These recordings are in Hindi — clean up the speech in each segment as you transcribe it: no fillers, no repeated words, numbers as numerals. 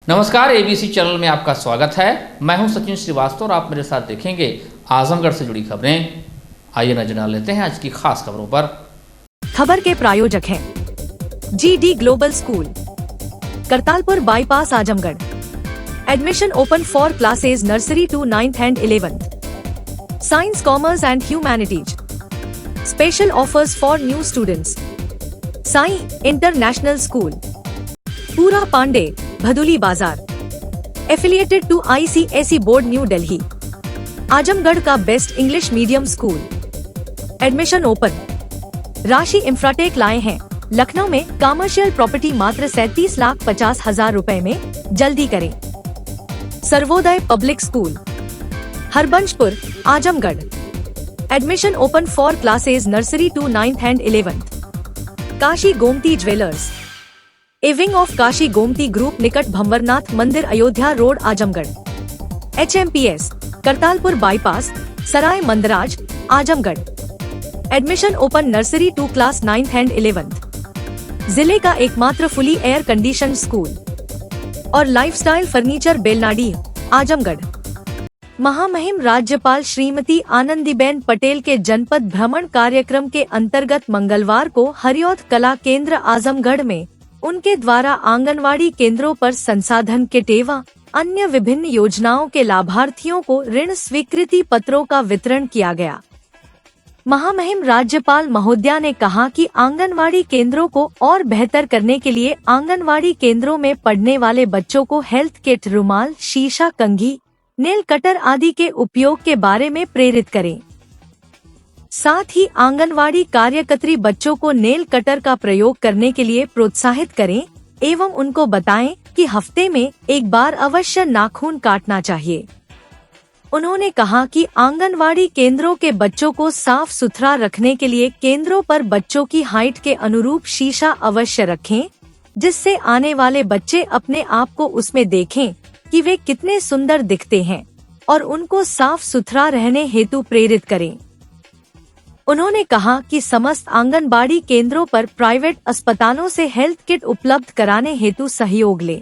नमस्कार, एबीसी चैनल में आपका स्वागत है। मैं हूं सचिन श्रीवास्तव और आप मेरे साथ देखेंगे आजमगढ़ से जुड़ी खबरें। आइए नजर डाल लेते हैं आज की खास खबरों पर। खबर के प्रायोजक हैं GD global school, Kartalpur bypass, Azamgarh. Admission open for classes nursery to 9th and 11th, science, commerce and humanities. Special offers for new students. Sai international school, Pura Pande, Bhaduli Bazar. Affiliated to ICSE board, New Delhi. Azamgarh का best English medium school. Admission open. Rashi infratech लाए हैं। लखनऊ में कमर्शियल प्रॉपर्टी मात्र 37,50,000 रुपए में, जल्दी करें। Sarvodaya public school, Harbanshpur, Azamgarh. Admission open for classes nursery to 9th and 11th। Kashi Gomti jewellers, a wing of Kashi Gomti group, निकट भंवरनाथ मंदिर, Ayodhya road, Azamgarh. HMPS, Kartalpur bypass, Sarai Mandraj, Azamgarh. Admission open nursery to class 9th and 11th। जिले का एकमात्र फुली एयर कंडीशन स्कूल और लाइफस्टाइल फर्नीचर, बेलनाडी, आजमगढ़। महामहिम राज्यपाल श्रीमती आनंदीबेन पटेल के जनपद भ्रमण कार्यक्रम के अंतर्गत मंगलवार को हरिऔध कला केंद्र आजमगढ़ में उनके द्वारा आंगनवाड़ी केंद्रों पर संसाधन किट एवं अन्य विभिन्न योजनाओं के लाभार्थियों को ऋण स्वीकृति पत्रों का वितरण किया गया। महामहिम राज्यपाल महोदया ने कहा कि आंगनवाड़ी केंद्रों को और बेहतर करने के लिए आंगनवाड़ी केंद्रों में पढ़ने वाले बच्चों को हेल्थ किट, रुमाल, शीशा, कंघी, नेल कटर आदि के उपयोग के बारे में प्रेरित करें। साथ ही आंगनवाड़ी कार्यकर्त्री बच्चों को नेल कटर का प्रयोग करने के लिए प्रोत्साहित करें एवं उनको बताएं कि हफ्ते में एक बार अवश्य नाखून काटना चाहिए। उन्होंने कहा कि आंगनवाड़ी केंद्रों के बच्चों को साफ सुथरा रखने के लिए केंद्रों पर बच्चों की हाइट के अनुरूप शीशा अवश्य रखें, जिससे आने वाले बच्चे अपने आप को उसमें देखें कि वे कितने सुंदर दिखते हैं और उनको साफ सुथरा रहने हेतु प्रेरित करें। उन्होंने कहा कि समस्त आंगनबाड़ी केंद्रों पर प्राइवेट अस्पतालों से हेल्थ किट उपलब्ध कराने हेतु सहयोग लें।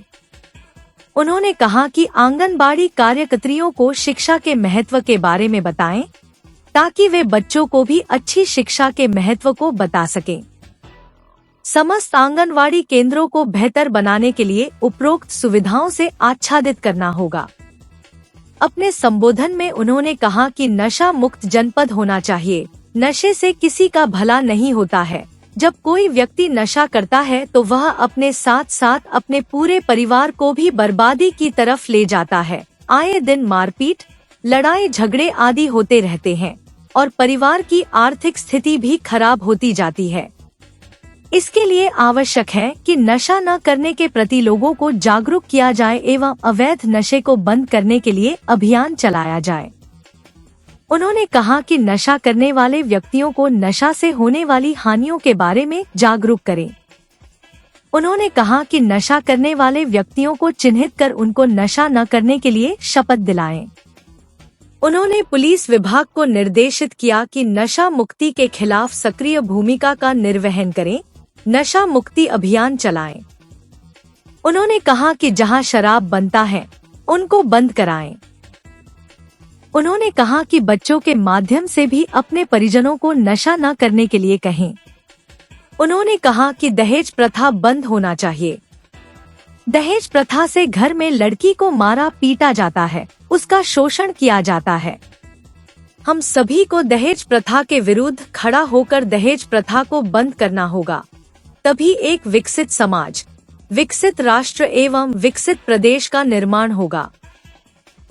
उन्होंने कहा कि आंगनबाड़ी कार्यकर्तियों को शिक्षा के महत्व के बारे में बताएं, ताकि वे बच्चों को भी अच्छी शिक्षा के महत्व को बता सकें। समस्त आंगनबाड़ी केंद्रों को बेहतर बनाने के लिए उपरोक्त सुविधाओं से आच्छादित करना होगा। अपने संबोधन में उन्होंने कहा कि नशा मुक्त जनपद होना चाहिए। नशे से किसी का भला नहीं होता है। जब कोई व्यक्ति नशा करता है तो वह अपने साथ साथ अपने पूरे परिवार को भी बर्बादी की तरफ ले जाता है। आए दिन मारपीट, लड़ाई झगड़े आदि होते रहते हैं और परिवार की आर्थिक स्थिति भी खराब होती जाती है। इसके लिए आवश्यक है कि नशा न करने के प्रति लोगों को जागरूक किया जाए एवं अवैध नशे को बंद करने के लिए अभियान चलाया जाए। उन्होंने कहा कि नशा करने वाले व्यक्तियों को नशा से होने वाली हानियों के बारे में जागरूक करें। उन्होंने कहा कि नशा करने वाले व्यक्तियों को चिन्हित कर उनको नशा न करने के लिए शपथ दिलाएं। उन्होंने पुलिस विभाग को निर्देशित किया कि नशा मुक्ति के खिलाफ सक्रिय भूमिका का निर्वहन करें, नशा मुक्ति अभियान चलाएं। उन्होंने कहा कि जहां शराब बनता है उनको बंद कराएं। उन्होंने कहा कि बच्चों के माध्यम से भी अपने परिजनों को नशा न करने के लिए कहें। उन्होंने कहा कि दहेज प्रथा बंद होना चाहिए। दहेज प्रथा से घर में लड़की को मारा पीटा जाता है, उसका शोषण किया जाता है। हम सभी को दहेज प्रथा के विरुद्ध खड़ा होकर दहेज प्रथा को बंद करना होगा। तभी एक विकसित समाज, विकसित राष्ट्र एवं विकसित प्रदेश का निर्माण होगा।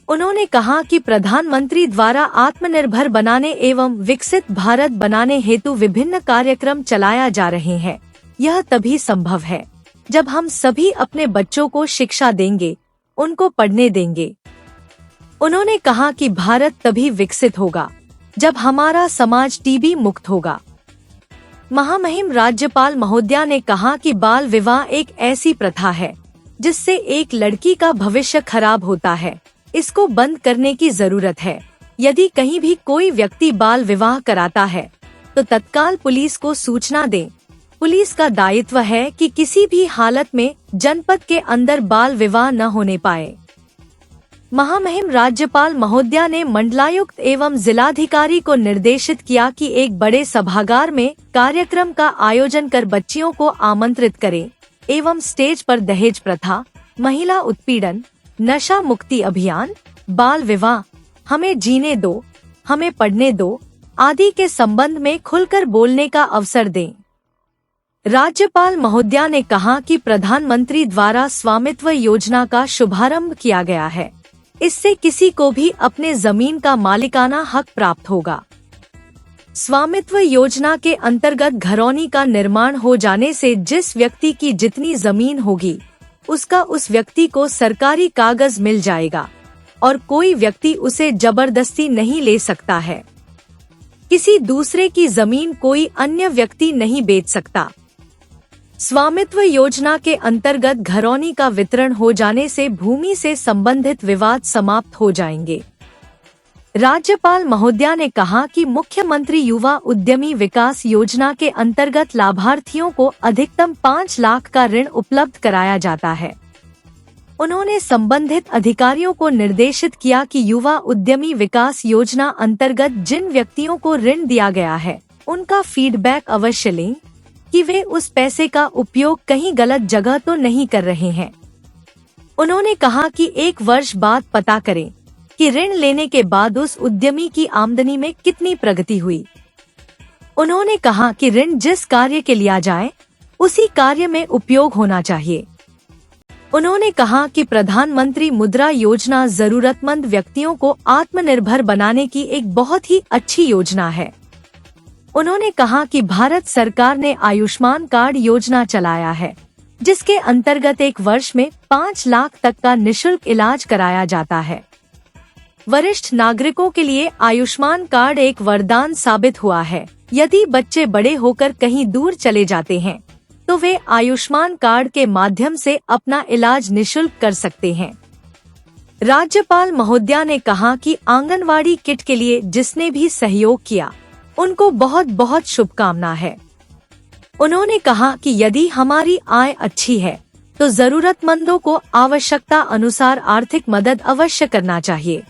उन्होंने कहा कि प्रधानमंत्री द्वारा आत्मनिर्भर बनाने एवं विकसित भारत बनाने हेतु विभिन्न कार्यक्रम चलाया जा रहे हैं। यह तभी संभव है जब हम सभी अपने बच्चों को शिक्षा देंगे, उनको पढ़ने देंगे। उन्होंने कहा कि भारत तभी विकसित होगा जब हमारा समाज टीबी मुक्त होगा। महामहिम राज्यपाल महोदया ने कहा कि बाल विवाह एक ऐसी प्रथा है जिससे एक लड़की का भविष्य खराब होता है। इसको बंद करने की जरूरत है। यदि कहीं भी कोई व्यक्ति बाल विवाह कराता है तो तत्काल पुलिस को सूचना दें पुलिस का दायित्व है कि किसी भी हालत में जनपद के अंदर बाल विवाह न होने पाए। महामहिम राज्यपाल महोदया ने मंडलायुक्त एवं जिलाधिकारी को निर्देशित किया कि एक बड़े सभागार में कार्यक्रम का आयोजन कर बच्चियों को आमंत्रित करें एवं स्टेज पर दहेज प्रथा, महिला उत्पीड़न, नशा मुक्ति अभियान, बाल विवाह, हमें जीने दो, हमें पढ़ने दो आदि के संबंध में खुलकर बोलने का अवसर दें। राज्यपाल महोदया ने कहा कि प्रधानमंत्री द्वारा स्वामित्व योजना का शुभारंभ किया गया है। इससे किसी को भी अपने जमीन का मालिकाना हक प्राप्त होगा। स्वामित्व योजना के अंतर्गत घरौनी का निर्माण हो जाने से जिस व्यक्ति की जितनी जमीन होगी उसका उस व्यक्ति को सरकारी कागज मिल जाएगा और कोई व्यक्ति उसे जबरदस्ती नहीं ले सकता है। किसी दूसरे की जमीन कोई अन्य व्यक्ति नहीं बेच सकता। स्वामित्व योजना के अंतर्गत घरौनी का वितरण हो जाने से भूमि से संबंधित विवाद समाप्त हो जाएंगे। राज्यपाल महोदया ने कहा कि मुख्यमंत्री युवा उद्यमी विकास योजना के अंतर्गत लाभार्थियों को अधिकतम 5 लाख का ऋण उपलब्ध कराया जाता है। उन्होंने संबंधित अधिकारियों को निर्देशित किया कि युवा उद्यमी विकास योजना अंतर्गत जिन व्यक्तियों को ऋण दिया गया है उनका फीडबैक अवश्य लें कि वे उस पैसे का उपयोग कहीं गलत जगह तो नहीं कर रहे हैं। उन्होंने कहा कि 1 वर्ष बाद पता करें कि ऋण लेने के बाद उस उद्यमी की आमदनी में कितनी प्रगति हुई। उन्होंने कहा कि ऋण जिस कार्य के लिया जाए उसी कार्य में उपयोग होना चाहिए। उन्होंने कहा कि प्रधानमंत्री मुद्रा योजना जरूरतमंद व्यक्तियों को आत्मनिर्भर बनाने की एक बहुत ही अच्छी योजना है। उन्होंने कहा कि भारत सरकार ने आयुष्मान कार्ड योजना चलाया है, जिसके अंतर्गत 1 वर्ष में 5 लाख तक का निशुल्क इलाज कराया जाता है। वरिष्ठ नागरिकों के लिए आयुष्मान कार्ड एक वरदान साबित हुआ है। यदि बच्चे बड़े होकर कहीं दूर चले जाते हैं तो वे आयुष्मान कार्ड के माध्यम से अपना इलाज निशुल्क कर सकते हैं। राज्यपाल महोदया ने कहा कि आंगनवाड़ी किट के लिए जिसने भी सहयोग किया उनको बहुत बहुत शुभकामना है। उन्होंने कहा कि यदि हमारी आय अच्छी है तो जरूरतमंदों को आवश्यकता अनुसार आर्थिक मदद अवश्य करना चाहिए।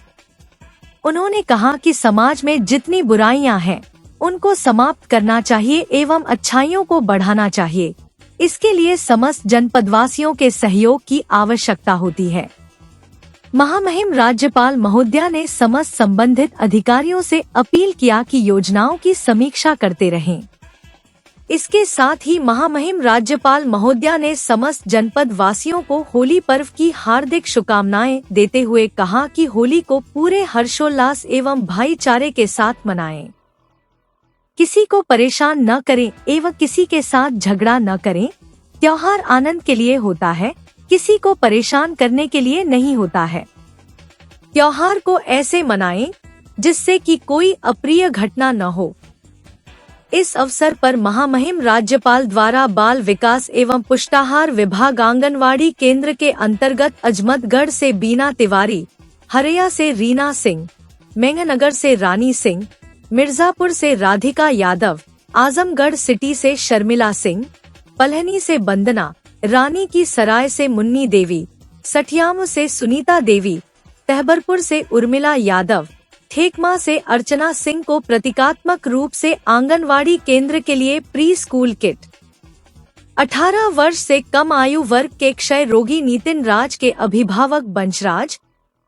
उन्होंने कहा कि समाज में जितनी बुराइयां हैं उनको समाप्त करना चाहिए एवं अच्छाइयों को बढ़ाना चाहिए। इसके लिए समस्त जनपदवासियों के सहयोग की आवश्यकता होती है। महामहिम राज्यपाल महोदया ने समस्त संबंधित अधिकारियों से अपील किया कि योजनाओं की समीक्षा करते रहें। इसके साथ ही महामहिम राज्यपाल महोदया ने समस्त जनपद वासियों को होली पर्व की हार्दिक शुभकामनाएं देते हुए कहा कि होली को पूरे हर्षोल्लास एवं भाईचारे के साथ मनाएं। किसी को परेशान न करें एवं किसी के साथ झगड़ा न करें। त्योहार आनंद के लिए होता है, किसी को परेशान करने के लिए नहीं होता है। त्योहार को ऐसे मनाएं जिससे कि कोई अप्रिय घटना न हो। इस अवसर पर महामहिम राज्यपाल द्वारा बाल विकास एवं पुष्टाहार विभाग आंगनवाड़ी केंद्र के अंतर्गत अजमतगढ़ से बीना तिवारी, हरैया से रीना सिंह, मेंगनगर से रानी सिंह, मिर्जापुर से राधिका यादव, आजमगढ़ सिटी से शर्मिला सिंह, पलहनी से बंदना, रानी की सराय से मुन्नी देवी, सठियाम से सुनीता देवी, तहबरपुर से उर्मिला यादव, ठेकमा से अर्चना सिंह को प्रतीकात्मक रूप से आंगनवाड़ी केंद्र के लिए प्री स्कूल किट, 18 वर्ष से कम आयु वर्ग के क्षय रोगी नितिन राज के अभिभावक बंशराज,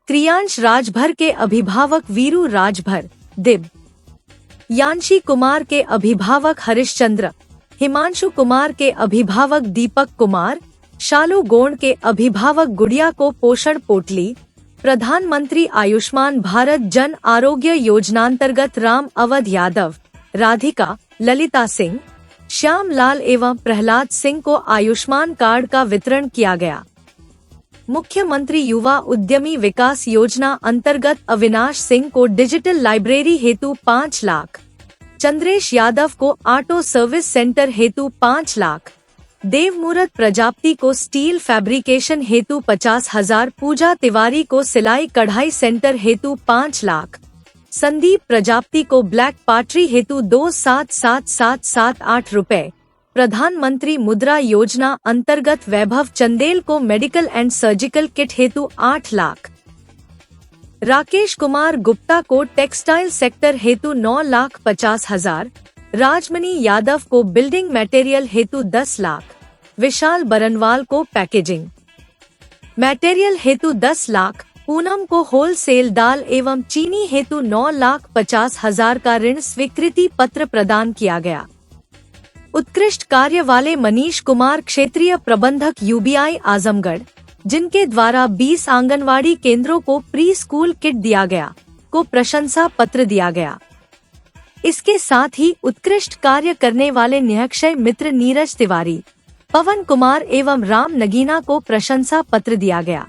क्रियांश राजभर के अभिभावक वीरू राजभर, दिब, यांशी कुमार के अभिभावक हरिश्चंद्र, हिमांशु कुमार के अभिभावक दीपक कुमार, शालू गोंड के अभिभावक गुड़िया को पोषण पोटली, प्रधानमंत्री आयुष्मान भारत जन आरोग्य योजनांतर्गत राम अवध यादव, राधिका, ललिता सिंह, श्याम लाल एवं प्रहलाद सिंह को आयुष्मान कार्ड का वितरण किया गया। मुख्यमंत्री युवा उद्यमी विकास योजना अंतर्गत अविनाश सिंह को डिजिटल लाइब्रेरी हेतु 5 लाख, चंद्रेश यादव को ऑटो सर्विस सेंटर हेतु 5 लाख, देवमूरत प्रजापति को स्टील फैब्रिकेशन हेतु 50,000, पूजा तिवारी को सिलाई कढ़ाई सेंटर हेतु 5 लाख, संदीप प्रजापति को ब्लैक पाटरी हेतु 2,77,778 रुपए, प्रधानमंत्री मुद्रा योजना अंतर्गत वैभव चंदेल को मेडिकल एंड सर्जिकल किट हेतु 8 लाख, राकेश कुमार गुप्ता को टेक्सटाइल सेक्टर हेतु 9,50,000, राजमणि यादव को बिल्डिंग मटेरियल हेतु 10 लाख, विशाल बरनवाल को पैकेजिंग मटेरियल हेतु 10 लाख, पूनम को होलसेल दाल एवं चीनी हेतु 9,50,000 का ऋण स्वीकृति पत्र प्रदान किया गया। उत्कृष्ट कार्य वाले मनीष कुमार क्षेत्रीय प्रबंधक यूबीआई आजमगढ़, जिनके द्वारा 20 आंगनवाड़ी केंद्रों को प्री स्कूल किट दिया गया, को प्रशंसा पत्र दिया गया। इसके साथ ही उत्कृष्ट कार्य करने वाले निहक्षय मित्र नीरज तिवारी, पवन कुमार एवं राम नगीना को प्रशंसा पत्र दिया गया।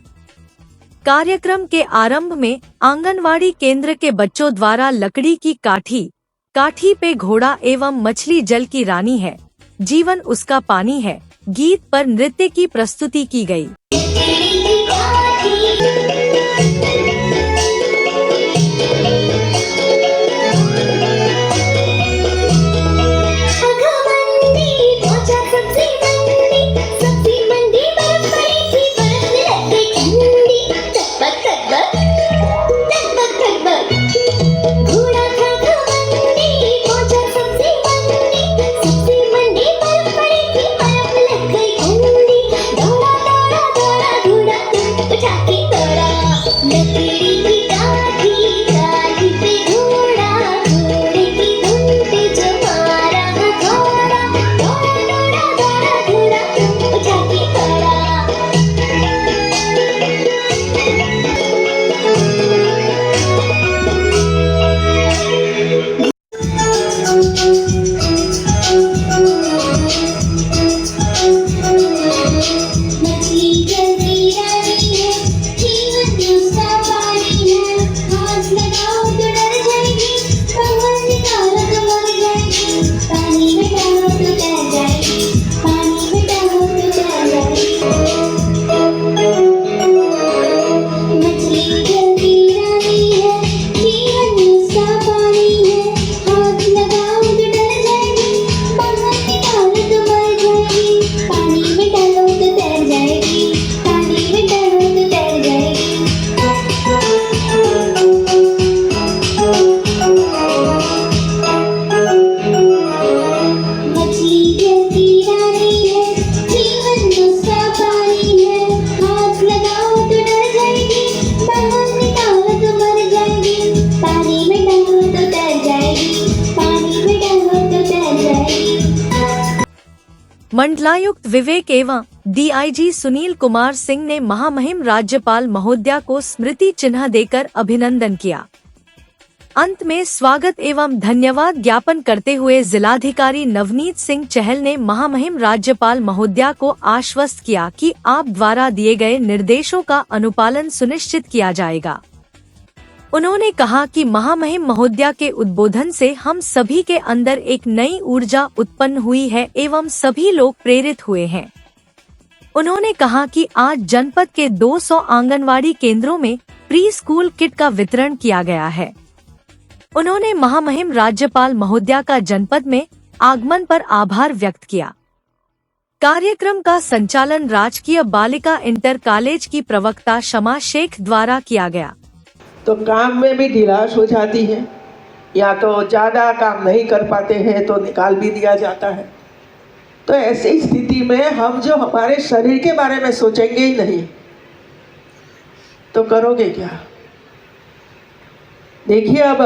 कार्यक्रम के आरंभ में आंगनवाड़ी केंद्र के बच्चों द्वारा लकड़ी की काठी पे घोड़ा एवं मछली जल की रानी है, जीवन उसका पानी है गीत पर नृत्य की प्रस्तुति की गई। मंडलायुक्त विवेक एवं डीआईजी सुनील कुमार सिंह ने महामहिम राज्यपाल महोदया को स्मृति चिन्ह देकर अभिनंदन किया। अंत में स्वागत एवं धन्यवाद ज्ञापन करते हुए जिलाधिकारी नवनीत सिंह चहल ने महामहिम राज्यपाल महोदया को आश्वस्त किया कि आप द्वारा दिए गए निर्देशों का अनुपालन सुनिश्चित किया जाएगा। उन्होंने कहा कि महामहिम महोदया के उद्बोधन से हम सभी के अंदर एक नई ऊर्जा उत्पन्न हुई है एवं सभी लोग प्रेरित हुए हैं। उन्होंने कहा कि आज जनपद के 200 आंगनवाड़ी केंद्रों में प्री स्कूल किट का वितरण किया गया है। उन्होंने महामहिम राज्यपाल महोदया का जनपद में आगमन पर आभार व्यक्त किया। कार्यक्रम का संचालन राजकीय बालिका इंटर कॉलेज की प्रवक्ता शमा शेख द्वारा किया गया। तो काम में भी ढिलास हो जाती है, या तो ज़्यादा काम नहीं कर पाते हैं तो निकाल भी दिया जाता है। तो ऐसी स्थिति में हम जो हमारे शरीर के बारे में सोचेंगे ही नहीं तो करोगे क्या। देखिए, अब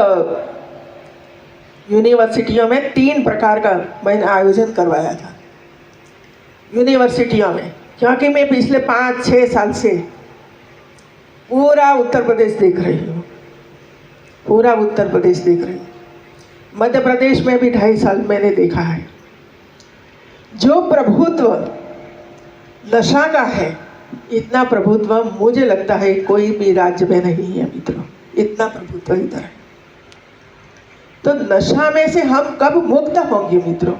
यूनिवर्सिटियों में 3 प्रकार का मैंने आयोजन करवाया था यूनिवर्सिटियों में, क्योंकि मैं पिछले 5-6 साल से पूरा उत्तर प्रदेश देख रही हूँ, पूरा उत्तर प्रदेश देख रही हूँ। मध्य प्रदेश में भी 2.5 साल मैंने देखा है। जो प्रभुत्व नशा का है, इतना प्रभुत्व मुझे लगता है कोई भी राज्य में नहीं है मित्रों, इतना प्रभुत्व इधर है। तो नशा में से हम कब मुक्त होंगे मित्रों।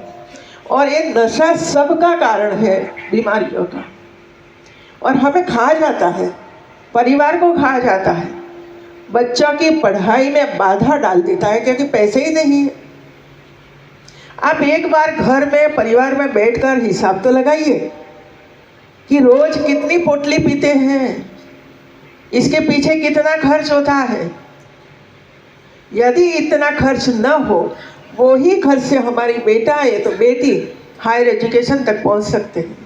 और ये नशा सबका कारण है, बीमारियों का, और हमें खा जाता है, परिवार को खा जाता है, बच्चों की पढ़ाई में बाधा डाल देता है, क्योंकि पैसे ही नहीं है। आप एक बार घर में परिवार में बैठकर हिसाब तो लगाइए कि रोज कितनी पोटली पीते हैं, इसके पीछे कितना खर्च होता है। यदि इतना खर्च न हो, वो ही खर्च से हमारी बेटा है तो बेटी हायर एजुकेशन तक पहुंच सकते हैं।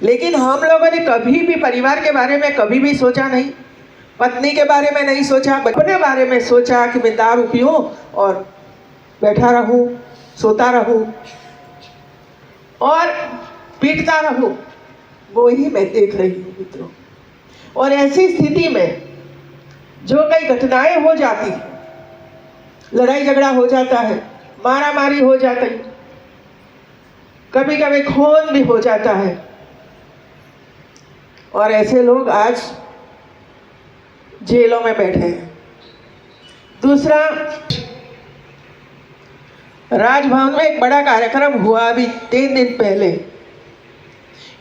लेकिन हम लोगों ने कभी भी परिवार के बारे में कभी भी सोचा नहीं, पत्नी के बारे में नहीं सोचा, अपने बारे में सोचा कि मैं दारू पीऊं और बैठा रहूं, सोता रहूं और पीटता रहूं। वो ही मैं देख रही हूँ मित्रों। और ऐसी स्थिति में जो कई घटनाएं हो जाती, लड़ाई झगड़ा हो जाता है, मारा मारी हो जाती, कभी कभी खून भी हो जाता है, और ऐसे लोग आज जेलों में बैठे हैं। दूसरा, राजभवन में एक बड़ा कार्यक्रम हुआ अभी 3 दिन पहले।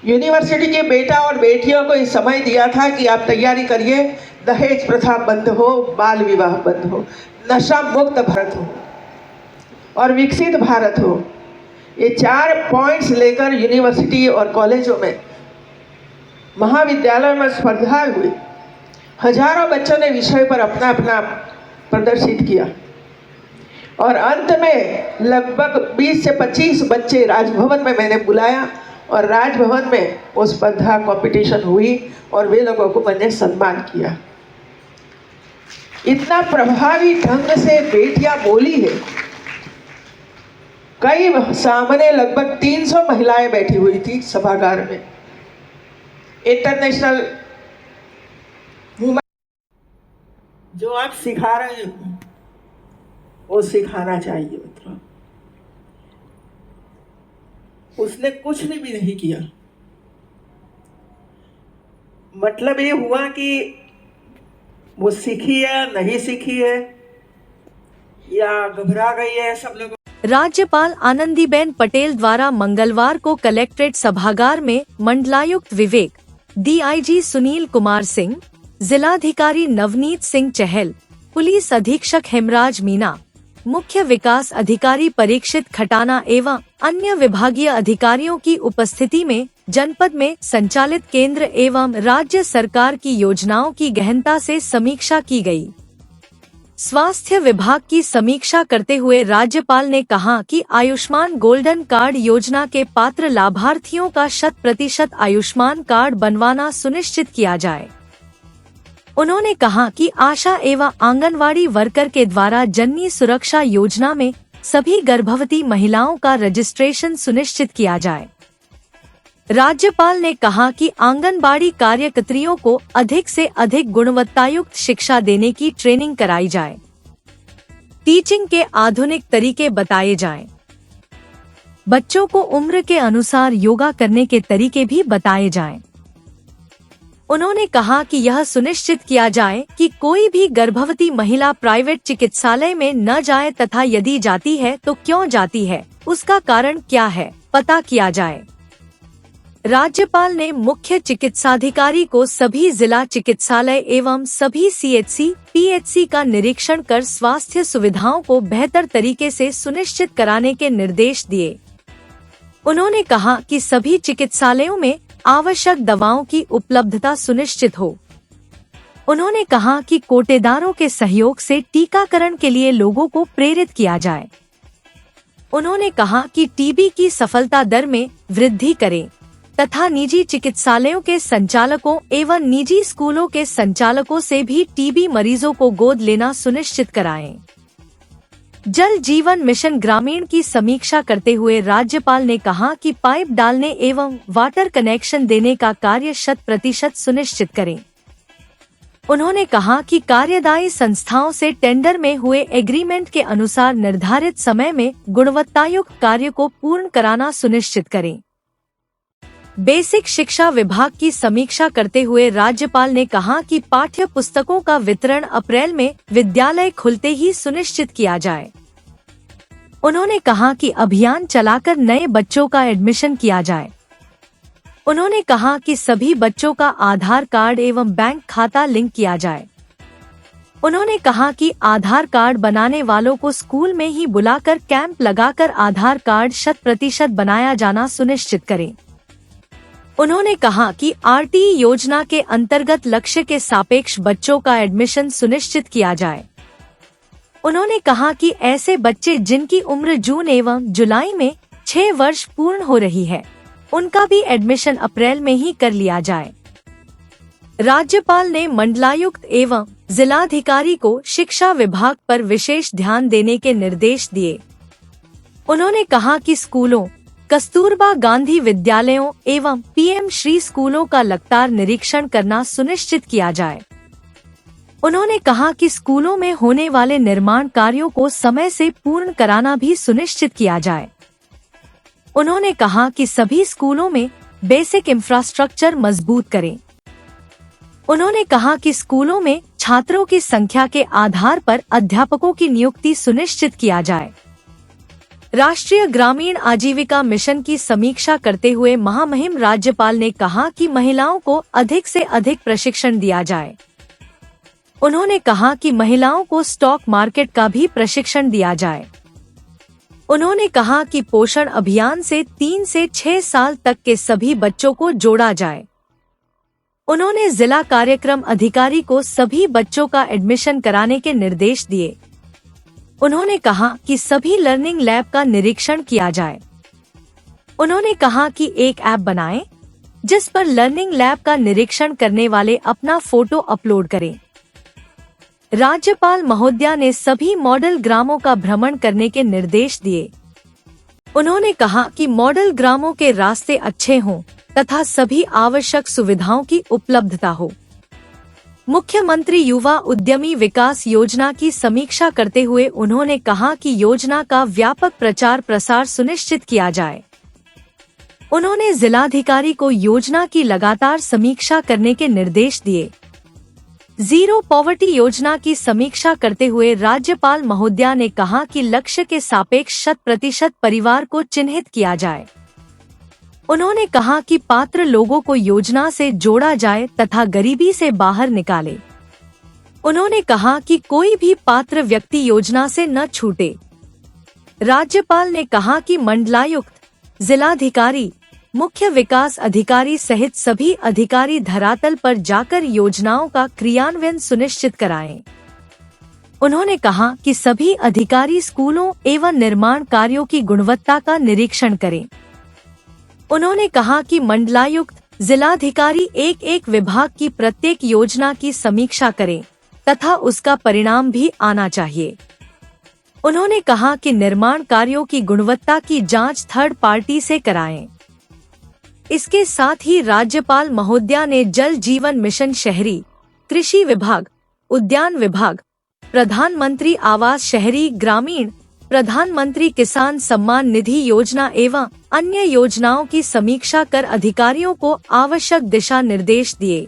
यूनिवर्सिटी के बेटा और बेटियों को इस समय दिया था कि आप तैयारी करिए, दहेज प्रथा बंद हो, बाल विवाह बंद हो, नशा मुक्त भारत हो और विकसित भारत हो। ये 4 पॉइंट्स लेकर यूनिवर्सिटी और कॉलेजों में, महाविद्यालयों में स्पर्धा हुई। हजारों बच्चों ने विषय पर अपना अपना प्रदर्शित किया और अंत में लगभग 20 से 25 बच्चे राजभवन में मैंने बुलाया और राजभवन में वो स्पर्धा कंपटीशन हुई और वे लोगों को मैंने सम्मान किया। इतना प्रभावी ढंग से बेटियां बोली है। कई सामने लगभग 300 महिलाएं बैठी हुई थी सभागार में। इंटरनेशनल जो आप सिखा रहे हो वो सिखाना चाहिए मित्रों। उसने कुछ भी नहीं किया। मतलब ये हुआ कि वो सीखी है, नहीं सीखी है या घबरा गई है सब लोग। राज्यपाल आनंदीबेन पटेल द्वारा मंगलवार को कलेक्ट्रेट सभागार में मंडलायुक्त विवेक, डीआईजी सुनील कुमार सिंह, जिलाधिकारी नवनीत सिंह चहल, पुलिस अधीक्षक हेमराज मीना, मुख्य विकास अधिकारी परीक्षित खटाना एवं अन्य विभागीय अधिकारियों की उपस्थिति में जनपद में संचालित केंद्र एवं राज्य सरकार की योजनाओं की गहनता से समीक्षा की गई। स्वास्थ्य विभाग की समीक्षा करते हुए राज्यपाल ने कहा कि आयुष्मान गोल्डन कार्ड योजना के पात्र लाभार्थियों का 100% आयुष्मान कार्ड बनवाना सुनिश्चित किया जाए। उन्होंने कहा कि आशा एवं आंगनवाड़ी वर्कर के द्वारा जननी सुरक्षा योजना में सभी गर्भवती महिलाओं का रजिस्ट्रेशन सुनिश्चित किया जाए। राज्यपाल ने कहा कि आंगनबाड़ी कार्यकर्तियों को अधिक से अधिक गुणवत्तायुक्त शिक्षा देने की ट्रेनिंग कराई जाए, टीचिंग के आधुनिक तरीके बताए जाएं, बच्चों को उम्र के अनुसार योगा करने के तरीके भी बताए जाएं। उन्होंने कहा कि यह सुनिश्चित किया जाए कि कोई भी गर्भवती महिला प्राइवेट चिकित्सालय में न जाए तथा यदि जाती है तो क्यों जाती है, उसका कारण क्या है, पता किया जाए। राज्यपाल ने मुख्य चिकित्साधिकारी को सभी जिला चिकित्सालय एवं सभी सीएचसी, पीएचसी का निरीक्षण कर स्वास्थ्य सुविधाओं को बेहतर तरीके से सुनिश्चित कराने के निर्देश दिए। उन्होंने कहा कि सभी चिकित्सालयों में आवश्यक दवाओं की उपलब्धता सुनिश्चित हो। उन्होंने कहा कि कोटेदारों के सहयोग से टीकाकरण के लिए लोगों को प्रेरित किया जाए। उन्होंने कहा कि टीबी की सफलता दर में वृद्धि करें तथा निजी चिकित्सालयों के संचालकों एवं निजी स्कूलों के संचालकों से भी टीबी मरीजों को गोद लेना सुनिश्चित कराएं। जल जीवन मिशन ग्रामीण की समीक्षा करते हुए राज्यपाल ने कहा कि पाइप डालने एवं वाटर कनेक्शन देने का कार्य 100% सुनिश्चित करें। उन्होंने कहा कि कार्यदायी संस्थाओं से टेंडर में हुए एग्रीमेंट के अनुसार निर्धारित समय में गुणवत्तायुक्त कार्य को पूर्ण कराना सुनिश्चित करें। बेसिक शिक्षा विभाग की समीक्षा करते हुए राज्यपाल ने कहा कि पाठ्य पुस्तकों का वितरण अप्रैल में विद्यालय खुलते ही सुनिश्चित किया जाए। उन्होंने कहा कि अभियान चलाकर नए बच्चों का एडमिशन किया जाए। उन्होंने कहा कि सभी बच्चों का आधार कार्ड एवं बैंक खाता लिंक किया जाए। उन्होंने कहा कि आधार कार्ड बनाने वालों को स्कूल में ही बुलाकर कैंप लगाकर आधार कार्ड 100% बनाया जाना सुनिश्चित करें। उन्होंने कहा कि आरटीई योजना के अंतर्गत लक्ष्य के सापेक्ष बच्चों का एडमिशन सुनिश्चित किया जाए। उन्होंने कहा कि ऐसे बच्चे जिनकी उम्र जून एवं जुलाई में 6 वर्ष पूर्ण हो रही है, उनका भी एडमिशन अप्रैल में ही कर लिया जाए। राज्यपाल ने मंडलायुक्त एवं जिलाधिकारी को शिक्षा विभाग पर विशेष ध्यान देने के निर्देश दिए। उन्होंने कहा कि स्कूलों, कस्तूरबा गांधी विद्यालयों एवं पीएम श्री स्कूलों का लगातार निरीक्षण करना सुनिश्चित किया जाए। उन्होंने कहा कि स्कूलों में होने वाले निर्माण कार्यों को समय से पूर्ण कराना भी सुनिश्चित किया जाए। उन्होंने कहा कि सभी स्कूलों में बेसिक इंफ्रास्ट्रक्चर मजबूत करें। उन्होंने कहा कि स्कूलों में छात्रों की संख्या के आधार पर अध्यापकों की नियुक्ति सुनिश्चित किया जाए। राष्ट्रीय ग्रामीण आजीविका मिशन की समीक्षा करते हुए महामहिम राज्यपाल ने कहा कि महिलाओं को अधिक से अधिक प्रशिक्षण दिया जाए। उन्होंने कहा कि महिलाओं को स्टॉक मार्केट का भी प्रशिक्षण दिया जाए। उन्होंने कहा कि पोषण अभियान से 3 से 6 साल तक के सभी बच्चों को जोड़ा जाए। उन्होंने जिला कार्यक्रम अधिकारी को सभी बच्चों का एडमिशन कराने के निर्देश दिए। उन्होंने कहा कि सभी लर्निंग लैब का निरीक्षण किया जाए। उन्होंने कहा कि एक ऐप बनाएं, जिस पर लर्निंग लैब का निरीक्षण करने वाले अपना फोटो अपलोड करें। राज्यपाल महोदया ने सभी मॉडल ग्रामों का भ्रमण करने के निर्देश दिए। उन्होंने कहा कि मॉडल ग्रामों के रास्ते अच्छे हों तथा सभी आवश्यक सुविधाओं की उपलब्धता हो। मुख्यमंत्री युवा उद्यमी विकास योजना की समीक्षा करते हुए उन्होंने कहा कि योजना का व्यापक प्रचार प्रसार सुनिश्चित किया जाए। उन्होंने जिलाधिकारी को योजना की लगातार समीक्षा करने के निर्देश दिए। जीरो पॉवर्टी योजना की समीक्षा करते हुए राज्यपाल महोदया ने कहा कि लक्ष्य के सापेक्ष 100% परिवार को चिन्हित किया जाए। उन्होंने कहा कि पात्र लोगों को योजना से जोड़ा जाए तथा गरीबी से बाहर निकाले। उन्होंने कहा कि कोई भी पात्र व्यक्ति योजना से न छूटे। राज्यपाल ने कहा कि मंडलायुक्त, जिलाधिकारी, मुख्य विकास अधिकारी सहित सभी अधिकारी धरातल पर जाकर योजनाओं का क्रियान्वयन सुनिश्चित कराएं। उन्होंने कहा कि सभी अधिकारी स्कूलों एवं निर्माण कार्यों की गुणवत्ता का निरीक्षण करें। उन्होंने कहा कि मंडलायुक्त, जिलाधिकारी एक विभाग की प्रत्येक योजना की समीक्षा करें तथा उसका परिणाम भी आना चाहिए। उन्होंने कहा कि निर्माण कार्यों की गुणवत्ता की जांच थर्ड पार्टी से कराएं। इसके साथ ही राज्यपाल महोदया ने जल जीवन मिशन शहरी, कृषि विभाग, उद्यान विभाग, प्रधानमंत्री आवास शहरी ग्रामीण, प्रधानमंत्री किसान सम्मान निधि योजना एवं अन्य योजनाओं की समीक्षा कर अधिकारियों को आवश्यक दिशा निर्देश दिए।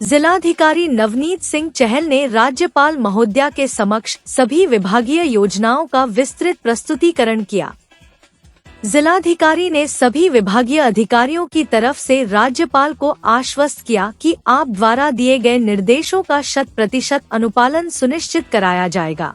जिलाधिकारी नवनीत सिंह चहल ने राज्यपाल महोदया के समक्ष सभी विभागीय योजनाओं का विस्तृत प्रस्तुतिकरण किया। जिलाधिकारी ने सभी विभागीय अधिकारियों की तरफ से राज्यपाल को आश्वस्त किया कि आप द्वारा दिए गए निर्देशों का 100% अनुपालन सुनिश्चित कराया जाएगा।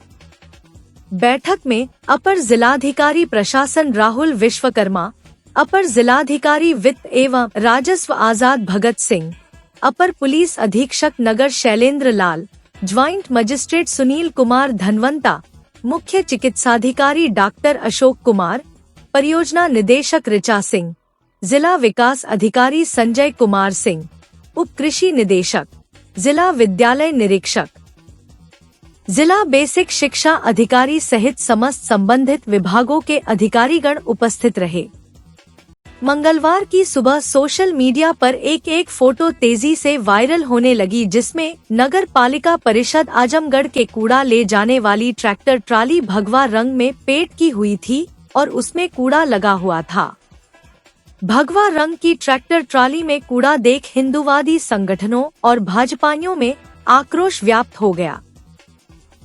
बैठक में अपर जिलाधिकारी प्रशासन राहुल विश्वकर्मा, अपर जिलाधिकारी वित्त एवं राजस्व आजाद भगत सिंह, अपर पुलिस अधीक्षक नगर शैलेंद्र लाल, ज्वाइंट मजिस्ट्रेट सुनील कुमार धनवंता, मुख्य चिकित्साधिकारी डॉक्टर अशोक कुमार, परियोजना निदेशक ऋचा सिंह, जिला विकास अधिकारी संजय कुमार सिंह, उप कृषि निदेशक, जिला विद्यालय निरीक्षक, जिला बेसिक शिक्षा अधिकारी सहित समस्त संबंधित विभागों के अधिकारीगण उपस्थित रहे। मंगलवार की सुबह सोशल मीडिया पर एक फोटो तेजी से वायरल होने लगी, जिसमें नगर पालिका परिषद आजमगढ़ के कूड़ा ले जाने वाली ट्रैक्टर ट्राली भगवा रंग में पेंट की हुई थी और उसमें कूड़ा लगा हुआ था। भगवा रंग की ट्रैक्टर ट्राली में कूड़ा देख हिंदूवादी संगठनों और भाजपाइयों में आक्रोश व्याप्त हो गया।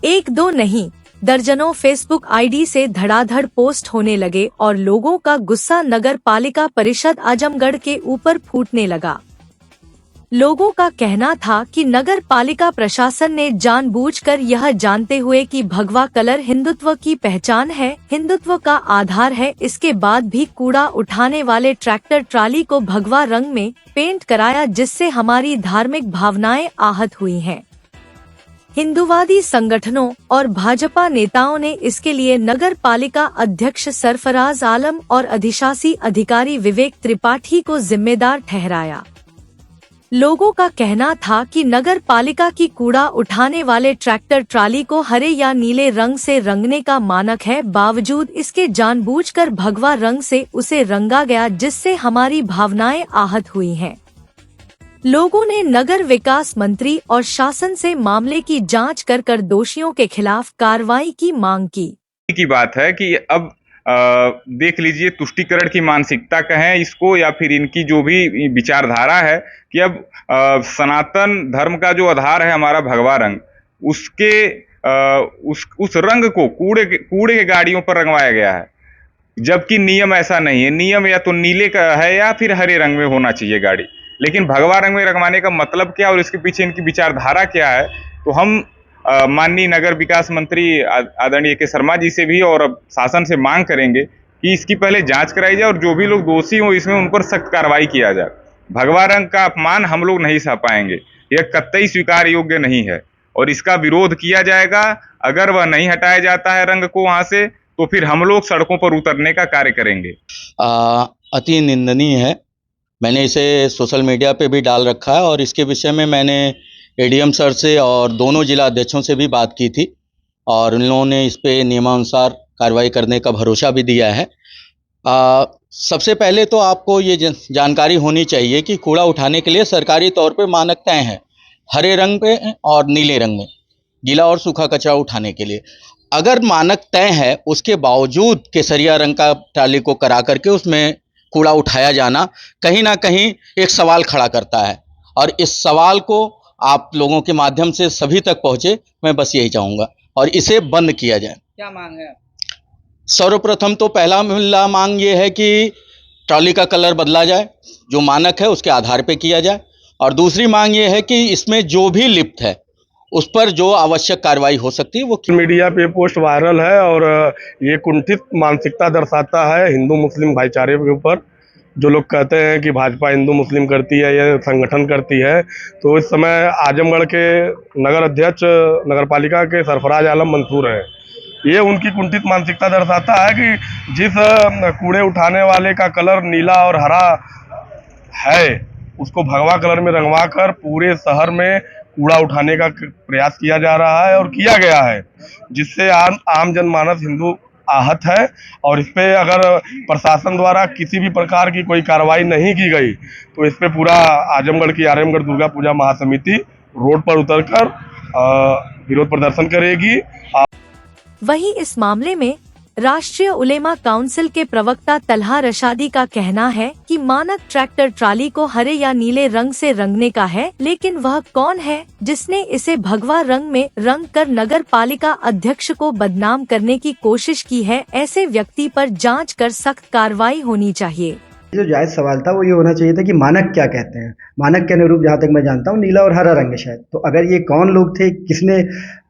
एक दो नहीं, दर्जनों फेसबुक आईडी से धड़ाधड़ पोस्ट होने लगे और लोगों का गुस्सा नगर पालिका परिषद आजमगढ़ के ऊपर फूटने लगा। लोगों का कहना था कि नगर पालिका प्रशासन ने जानबूझकर यह जानते हुए कि भगवा कलर हिंदुत्व की पहचान है, हिंदुत्व का आधार है, इसके बाद भी कूड़ा उठाने वाले ट्रैक्टर ट्राली को भगवा रंग में पेंट कराया, जिससे हमारी धार्मिक भावनाएं आहत हुई हैं। हिंदुवादी संगठनों और भाजपा नेताओं ने इसके लिए नगर पालिका अध्यक्ष सरफराज आलम और अधिशासी अधिकारी विवेक त्रिपाठी को जिम्मेदार ठहराया। लोगों का कहना था कि नगर पालिका की कूड़ा उठाने वाले ट्रैक्टर ट्राली को हरे या नीले रंग से रंगने का मानक है, बावजूद इसके जानबूझकर भगवा रंग से उसे रंगा गया, जिससे हमारी भावनाएं आहत हुई हैं। लोगों ने नगर विकास मंत्री और शासन से मामले की जांच कर दोषियों के खिलाफ कार्रवाई की मांग की बात है कि अब देख लीजिए, तुष्टीकरण की मानसिकता कहें इसको या फिर इनकी जो भी विचारधारा है कि अब सनातन धर्म का जो आधार है हमारा भगवा रंग, उसके उस रंग को कूड़े के गाड़ियों पर रंगवाया गया है, जबकि नियम ऐसा नहीं है। नियम या तो नीले का है या फिर हरे रंग में होना चाहिए गाड़ी, लेकिन भगवा रंग में रंगवाने का मतलब क्या और इसके पीछे इनकी विचारधारा क्या है। तो हम माननीय नगर विकास मंत्री आदरणीय के शर्मा जी से भी और शासन से मांग करेंगे कि इसकी पहले जांच कराई जाए और जो भी लोग दोषी हो इसमें उन पर सख्त कार्रवाई किया जाए। भगवा रंग का अपमान हम लोग नहीं सह पाएंगे, यह कतई स्वीकार योग्य नहीं है और इसका विरोध किया जाएगा। अगर वह नहीं हटाया जाता है रंग को वहां से, तो फिर हम लोग सड़कों पर उतरने का कार्य करेंगे। अति निंदनीय है। मैंने इसे सोशल मीडिया पे भी डाल रखा है और इसके विषय में मैंने एडीएम सर से और दोनों जिला अध्यक्षों से भी बात की थी और उन लोगों ने इस पे नियमानुसार कार्रवाई करने का भरोसा भी दिया है। सबसे पहले तो आपको ये जानकारी होनी चाहिए कि कूड़ा उठाने के लिए सरकारी तौर पे मानक तय हैं, हरे रंग पे और नीले रंग में, गीला और सूखा कचरा उठाने के लिए। अगर मानक तय है, उसके बावजूद केसरिया रंग का ट्राली को करा करके उसमें कूड़ा उठाया जाना कहीं ना कहीं एक सवाल खड़ा करता है और इस सवाल को आप लोगों के माध्यम से सभी तक पहुंचे, मैं बस यही चाहूँगा और इसे बंद किया जाए। क्या मांग है? सर्वप्रथम तो पहला मांग ये है कि ट्रॉली का कलर बदला जाए, जो मानक है उसके आधार पे किया जाए, और दूसरी मांग ये है कि इसमें जो भी लिप्त है उस पर जो आवश्यक कार्रवाई हो सकती है वो मीडिया पे पोस्ट वायरल है और ये कुंठित मानसिकता दर्शाता है हिंदू मुस्लिम भाईचारे के ऊपर। जो लोग कहते हैं कि भाजपा हिंदू मुस्लिम करती है या संगठन करती है, तो इस समय आजमगढ़ के नगर अध्यक्ष नगर पालिका के सरफराज आलम मंसूर हैं। ये उनकी कुंठित मानसिकता दर्शाता है कि जिस कूड़े उठाने वाले का कलर नीला और हरा है उसको भगवा कलर में रंगवा कर पूरे शहर में कूड़ा उठाने का प्रयास किया जा रहा है और किया गया है, जिससे आम जनमानस हिंदू आहत है। और इस पे अगर प्रशासन द्वारा किसी भी प्रकार की कोई कार्रवाई नहीं की गई तो इस पे पूरा आजमगढ़ की आजमगढ़ दुर्गा पूजा महासमिति रोड पर उतरकर विरोध प्रदर्शन करेगी। वहीं इस मामले में राष्ट्रीय उलेमा काउंसिल के प्रवक्ता तलहा रशादी का कहना है कि मानक ट्रैक्टर ट्राली को हरे या नीले रंग से रंगने का है, लेकिन वह कौन है जिसने इसे भगवा रंग में रंग कर नगर पालिका अध्यक्ष को बदनाम करने की कोशिश की है। ऐसे व्यक्ति पर जांच कर सख्त कार्रवाई होनी चाहिए। जो जायज सवाल था वो ये होना चाहिए था कि मानक क्या कहते हैं। मानक के अनुरूप जहाँ तक मैं जानता हूँ नीला और हरा रंग है शायद। तो अगर ये कौन लोग थे, किसने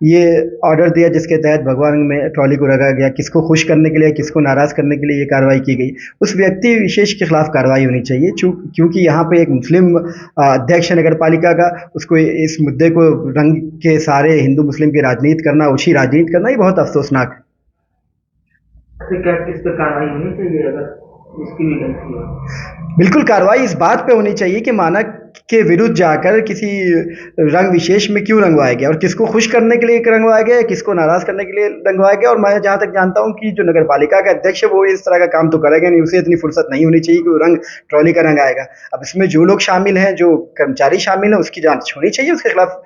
ये ऑर्डर दिया जिसके तहत भगवा रंग में ट्रॉली को रखा गया, किसको खुश करने के लिए, किसको नाराज करने के लिए ये कार्रवाई की गई, उस व्यक्ति विशेष के खिलाफ कार्रवाई होनी चाहिए। क्योंकि यहाँ पे एक मुस्लिम अध्यक्ष नगर पालिका का, उसको इस मुद्दे को रंग के सारे हिंदू मुस्लिम की राजनीति करना, उसी राजनीति करना ही बहुत अफसोसनाक है। क्या इस पर कार्रवाई होनी चाहिए अगर इसकी भी गलती है? बिल्कुल कार्रवाई इस बात पे होनी चाहिए कि मानक के विरुद्ध जाकर किसी रंग विशेष में क्यों रंगवाया गया और किसको खुश करने के लिए रंगवाया गया, किसको नाराज करने के लिए रंगवाया गया। और मैं जहाँ तक जानता हूँ कि जो नगर पालिका का अध्यक्ष है वो इस तरह का काम तो करेगा नहीं, उसे इतनी फुर्सत नहीं होनी चाहिए कि वो रंग ट्रॉली का रंग आएगा। अब इसमें जो लोग शामिल हैं, जो कर्मचारी शामिल हैं, उसकी जाँच होनी चाहिए, उसके खिलाफ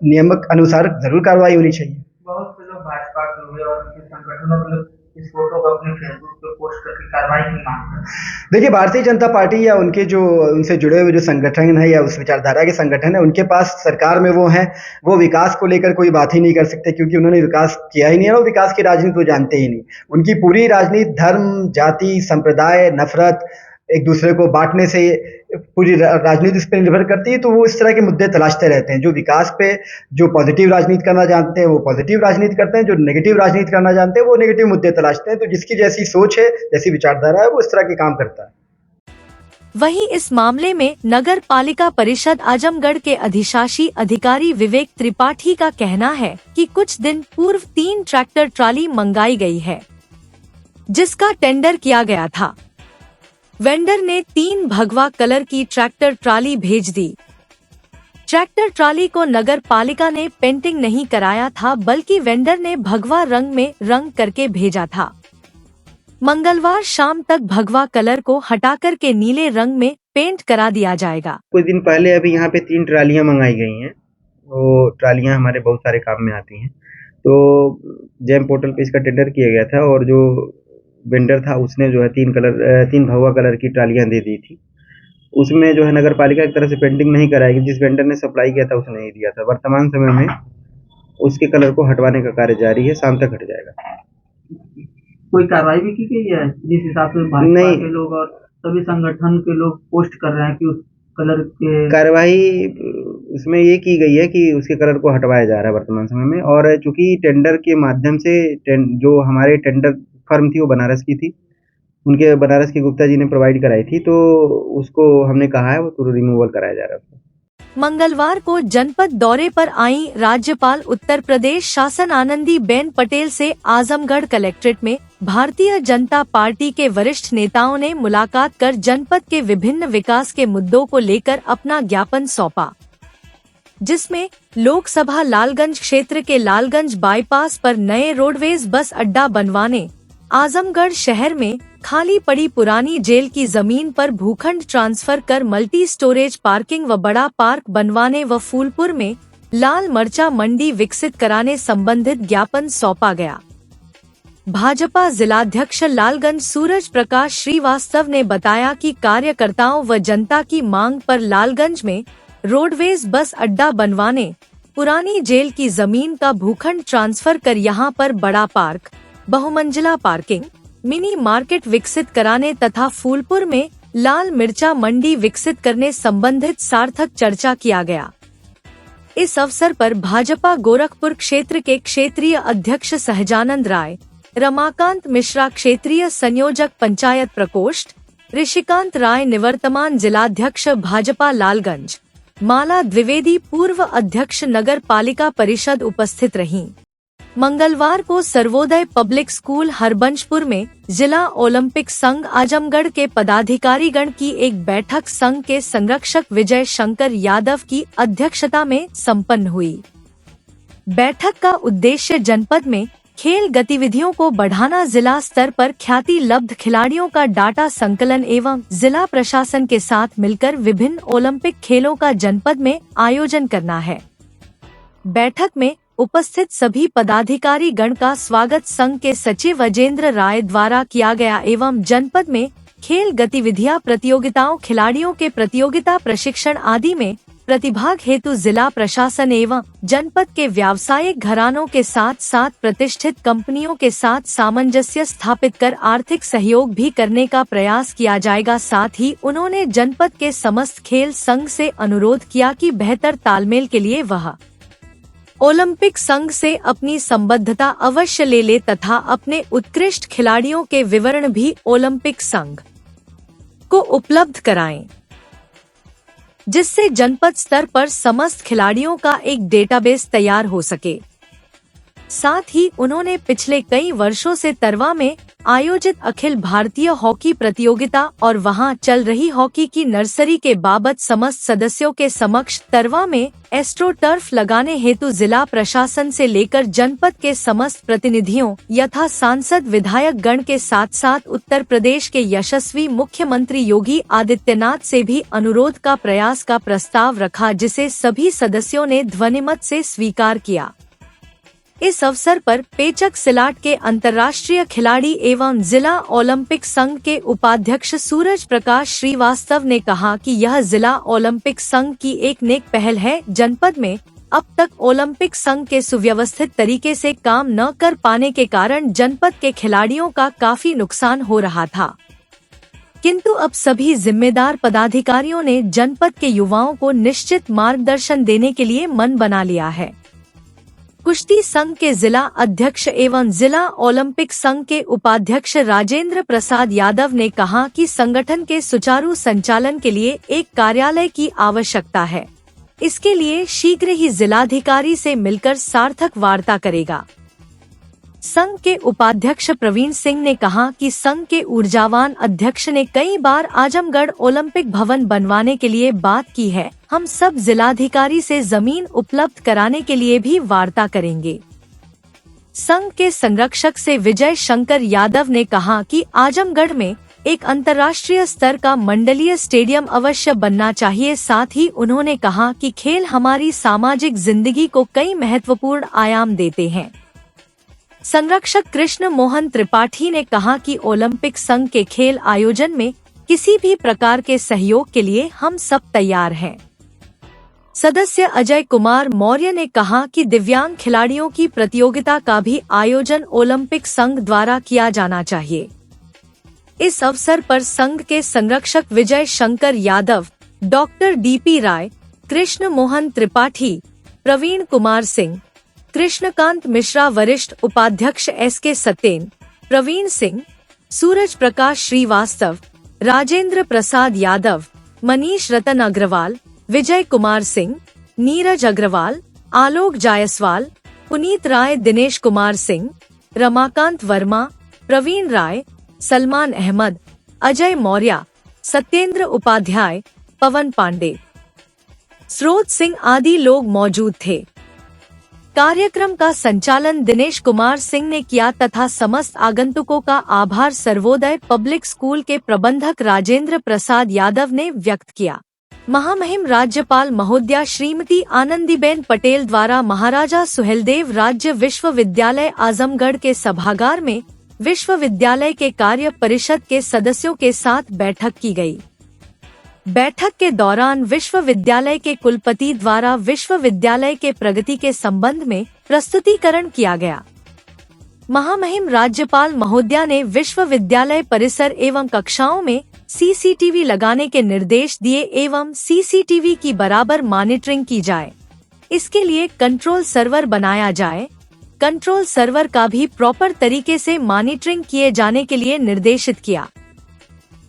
नियमक अनुसार जरूर कार्रवाई होनी चाहिए। बहुत से लोग भाजपा के हुए और उनके संगठनों के लोग इस फोटो को अपने फेसबुक पर पोस्ट करके कार्रवाई की मांग कर रहे हैं। देखिए, भारतीय जनता पार्टी या उनके जो उनसे जुड़े हुए जो संगठन है या उस विचारधारा के संगठन है, उनके पास सरकार में वो हैं, वो विकास को लेकर कोई बात ही नहीं कर सकते क्योंकि उन्होंने विकास किया ही नहीं है और विकास की राजनीति वो जानते ही नहीं। उनकी पूरी राजनीति धर्म, जाति, संप्रदाय, नफरत एक दूसरे को बांटने से पूरी राजनीति इस पर निर्भर करती है। तो वो इस तरह के मुद्दे तलाशते रहते हैं। जो विकास पे जो पॉजिटिव राजनीति करना जानते हैं वो पॉजिटिव राजनीति करते हैं, जो नेगेटिव राजनीति करना जानते हैं वो नेगेटिव मुद्दे तलाशते हैं। तो जिसकी जैसी सोच है, जैसी विचारधारा है, वो इस तरह के काम करता है। वहीं इस मामले में नगर पालिका परिषद आजमगढ़ के अधिशासी अधिकारी विवेक त्रिपाठी का कहना है कि कुछ दिन पूर्व 3 ट्रैक्टर ट्राली मंगाई गई है, जिसका टेंडर किया गया था। वेंडर ने 3 भगवा कलर की ट्रैक्टर ट्राली भेज दी। ट्रैक्टर ट्राली को नगर पालिका ने पेंटिंग नहीं कराया था, बल्कि वेंडर ने भगवा रंग में रंग करके भेजा था। मंगलवार शाम तक भगवा कलर को हटाकर के नीले रंग में पेंट करा दिया जाएगा। कुछ दिन पहले अभी यहाँ पे 3 ट्रालियां मंगाई गई हैं। वो ट्रालियां हमारे बहुत सारे काम में आती हैं। तो जैम पोर्टल पे इसका टेंडर किया गया था और जो वेंडर था उसने जो है 3 भगवा कलर की ट्रालियां दे दी थी। उसमें जो है नगर पालिका की तरफ से पेंटिंग नहीं कराएगी। जिस वेंडर ने सप्लाई किया था उसने नहीं दिया था। वर्तमान समय में उसके कलर को हटवाने का कार्य जारी है, शाम तक हट जाएगा। कोई कार्रवाई भी की गई है? जिस हिसाब से भाजपा के लोग और सभी संगठन के लोग पोस्ट कर रहे हैं कि उस कलर के कार्रवाई उसमें ये की गई है कि उसके कलर को हटवाया जा रहा है वर्तमान समय में। और चूंकि टेंडर के माध्यम से जो हमारे टेंडर फर्म थी वो बनारस की थी, उनके बनारस की गुप्ता जी ने प्रोवाइड कराई थी, तो उसको हमने कहा है वो तो रिमूवल कराया जा रहा है। मंगलवार को जनपद दौरे पर आई राज्यपाल उत्तर प्रदेश शासन आनंदी बेन पटेल से आजमगढ़ कलेक्ट्रेट में भारतीय जनता पार्टी के वरिष्ठ नेताओं ने मुलाकात कर जनपद के विभिन्न विकास के मुद्दों को लेकर अपना ज्ञापन सौंपा, जिसमें लोकसभा लालगंज क्षेत्र के लालगंज बाईपास पर नए रोडवेज बस अड्डा बनवाने, आजमगढ़ शहर में खाली पड़ी पुरानी जेल की जमीन पर भूखंड ट्रांसफर कर मल्टी स्टोरेज पार्किंग व बड़ा पार्क बनवाने व फूलपुर में लाल मरचा मंडी विकसित कराने संबंधित ज्ञापन सौंपा गया। भाजपा जिलाध्यक्ष लालगंज सूरज प्रकाश श्रीवास्तव ने बताया कि कार्यकर्ताओं व जनता की मांग पर लालगंज में रोडवेज बस अड्डा बनवाने, पुरानी जेल की जमीन का भूखंड ट्रांसफर कर यहां पर बड़ा पार्क, बहुमंजिला पार्किंग, मिनी मार्केट विकसित कराने तथा फूलपुर में लाल मिर्चा मंडी विकसित करने संबंधित सार्थक चर्चा किया गया। इस अवसर पर भाजपा गोरखपुर क्षेत्र के क्षेत्रीय अध्यक्ष सहजानंद राय, रमाकांत मिश्रा क्षेत्रीय संयोजक पंचायत प्रकोष्ठ, ऋषिकांत राय निवर्तमान जिलाध्यक्ष भाजपा लालगंज, माला द्विवेदी पूर्व अध्यक्ष नगर पालिका परिषद उपस्थित रहीं। मंगलवार को सर्वोदय पब्लिक स्कूल हरबंशपुर में जिला ओलंपिक संघ आजमगढ़ के पदाधिकारीगण की एक बैठक संघ के संरक्षक विजय शंकर यादव की अध्यक्षता में संपन्न हुई। बैठक का उद्देश्य जनपद में खेल गतिविधियों को बढ़ाना, जिला स्तर पर ख्याति लब्ध खिलाड़ियों का डाटा संकलन एवं जिला प्रशासन के साथ मिलकर विभिन्न ओलंपिक खेलों का जनपद में आयोजन करना है। बैठक में उपस्थित सभी पदाधिकारी गण का स्वागत संघ के सचिव अजेंद्र राय द्वारा किया गया एवं जनपद में खेल गतिविधियां, प्रतियोगिताओं, खिलाड़ियों के प्रतियोगिता प्रशिक्षण आदि में प्रतिभाग हेतु जिला प्रशासन एवं जनपद के व्यावसायिक घरानों के साथ साथ प्रतिष्ठित कंपनियों के साथ सामंजस्य स्थापित कर आर्थिक सहयोग भी करने का प्रयास किया जाएगा। साथ ही उन्होंने जनपद के समस्त खेल संघ से अनुरोध किया कि बेहतर तालमेल के लिए वह ओलंपिक संघ से अपनी संबद्धता अवश्य ले तथा अपने उत्कृष्ट खिलाड़ियों के विवरण भी ओलंपिक संघ को उपलब्ध कराएं, जिससे जनपद स्तर पर समस्त खिलाड़ियों का एक डेटाबेस तैयार हो सके। साथ ही उन्होंने पिछले कई वर्षों से तरवा में आयोजित अखिल भारतीय हॉकी प्रतियोगिता और वहां चल रही हॉकी की नर्सरी के बाबत समस्त सदस्यों के समक्ष तरवा में एस्ट्रो टर्फ लगाने हेतु जिला प्रशासन से लेकर जनपद के समस्त प्रतिनिधियों यथा सांसद विधायक गण के साथ साथ उत्तर प्रदेश के यशस्वी मुख्यमंत्री योगी आदित्यनाथ से भी अनुरोध का प्रयास का प्रस्ताव रखा, जिसे सभी सदस्यों ने ध्वनिमत से स्वीकार किया। इस अवसर पर पेचक सिलाट के अंतर्राष्ट्रीय खिलाड़ी एवं जिला ओलंपिक संघ के उपाध्यक्ष सूरज प्रकाश श्रीवास्तव ने कहा कि यह जिला ओलंपिक संघ की एक नेक पहल है। जनपद में अब तक ओलंपिक संघ के सुव्यवस्थित तरीके से काम न कर पाने के कारण जनपद के खिलाड़ियों का काफी नुकसान हो रहा था। किंतु अब सभी जिम्मेदार पदाधिकारियों ने जनपद के युवाओं को निश्चित मार्गदर्शन देने के लिए मन बना लिया है। कुश्ती संघ के जिला अध्यक्ष एवं जिला ओलंपिक संघ के उपाध्यक्ष राजेंद्र प्रसाद यादव ने कहा कि संगठन के सुचारू संचालन के लिए एक कार्यालय की आवश्यकता है। इसके लिए शीघ्र ही जिलाधिकारी से मिलकर सार्थक वार्ता करेगा। संघ के उपाध्यक्ष प्रवीण सिंह ने कहा कि संघ के ऊर्जावान अध्यक्ष ने कई बार आजमगढ़ ओलंपिक भवन बनवाने के लिए बात की है। हम सब जिलाधिकारी से जमीन उपलब्ध कराने के लिए भी वार्ता करेंगे। संघ के संरक्षक से विजय शंकर यादव ने कहा कि आजमगढ़ में एक अंतर्राष्ट्रीय स्तर का मंडलीय स्टेडियम अवश्य बनना चाहिए। साथ ही उन्होंने कहा कि खेल हमारी सामाजिक जिंदगी को कई महत्वपूर्ण आयाम देते हैं। संरक्षक कृष्ण मोहन त्रिपाठी ने कहा कि ओलंपिक संघ के खेल आयोजन में किसी भी प्रकार के सहयोग के लिए हम सब तैयार हैं। सदस्य अजय कुमार मौर्य ने कहा कि दिव्यांग खिलाड़ियों की प्रतियोगिता का भी आयोजन ओलंपिक संघ द्वारा किया जाना चाहिए। इस अवसर पर संघ के संरक्षक विजय शंकर यादव, डॉक्टर डीपी राय, कृष्ण मोहन त्रिपाठी, प्रवीण कुमार सिंह, कृष्णकांत मिश्रा, वरिष्ठ उपाध्यक्ष एसके सतेन, प्रवीण सिंह, सूरज प्रकाश श्रीवास्तव, राजेंद्र प्रसाद यादव, मनीष रतन अग्रवाल, विजय कुमार सिंह, नीरज अग्रवाल, आलोक जायसवाल, पुनीत राय, दिनेश कुमार सिंह, रमाकांत वर्मा, प्रवीण राय, सलमान अहमद, अजय मौर्य, सत्येंद्र उपाध्याय, पवन पांडे, स्रोत सिंह आदि लोग मौजूद थे। कार्यक्रम का संचालन दिनेश कुमार सिंह ने किया तथा समस्त आगंतुकों का आभार सर्वोदय पब्लिक स्कूल के प्रबंधक राजेंद्र प्रसाद यादव ने व्यक्त किया। महामहिम राज्यपाल महोदया श्रीमती आनंदीबेन पटेल द्वारा महाराजा सुहेलदेव राज्य विश्वविद्यालय आजमगढ़ के सभागार में विश्वविद्यालय के कार्य परिषद के सदस्यों के साथ बैठक की गई। बैठक के दौरान विश्वविद्यालय के कुलपति द्वारा विश्वविद्यालय के प्रगति के संबंध में प्रस्तुतिकरण किया गया। महामहिम राज्यपाल महोदया ने विश्वविद्यालय परिसर एवं कक्षाओं में सीसीटीवी लगाने के निर्देश दिए एवं सीसीटीवी की बराबर मॉनिटरिंग की जाए। इसके लिए कंट्रोल सर्वर बनाया जाए। कंट्रोल सर्वर का भी प्रॉपर तरीके से मॉनिटरिंग किए जाने के लिए निर्देशित किया।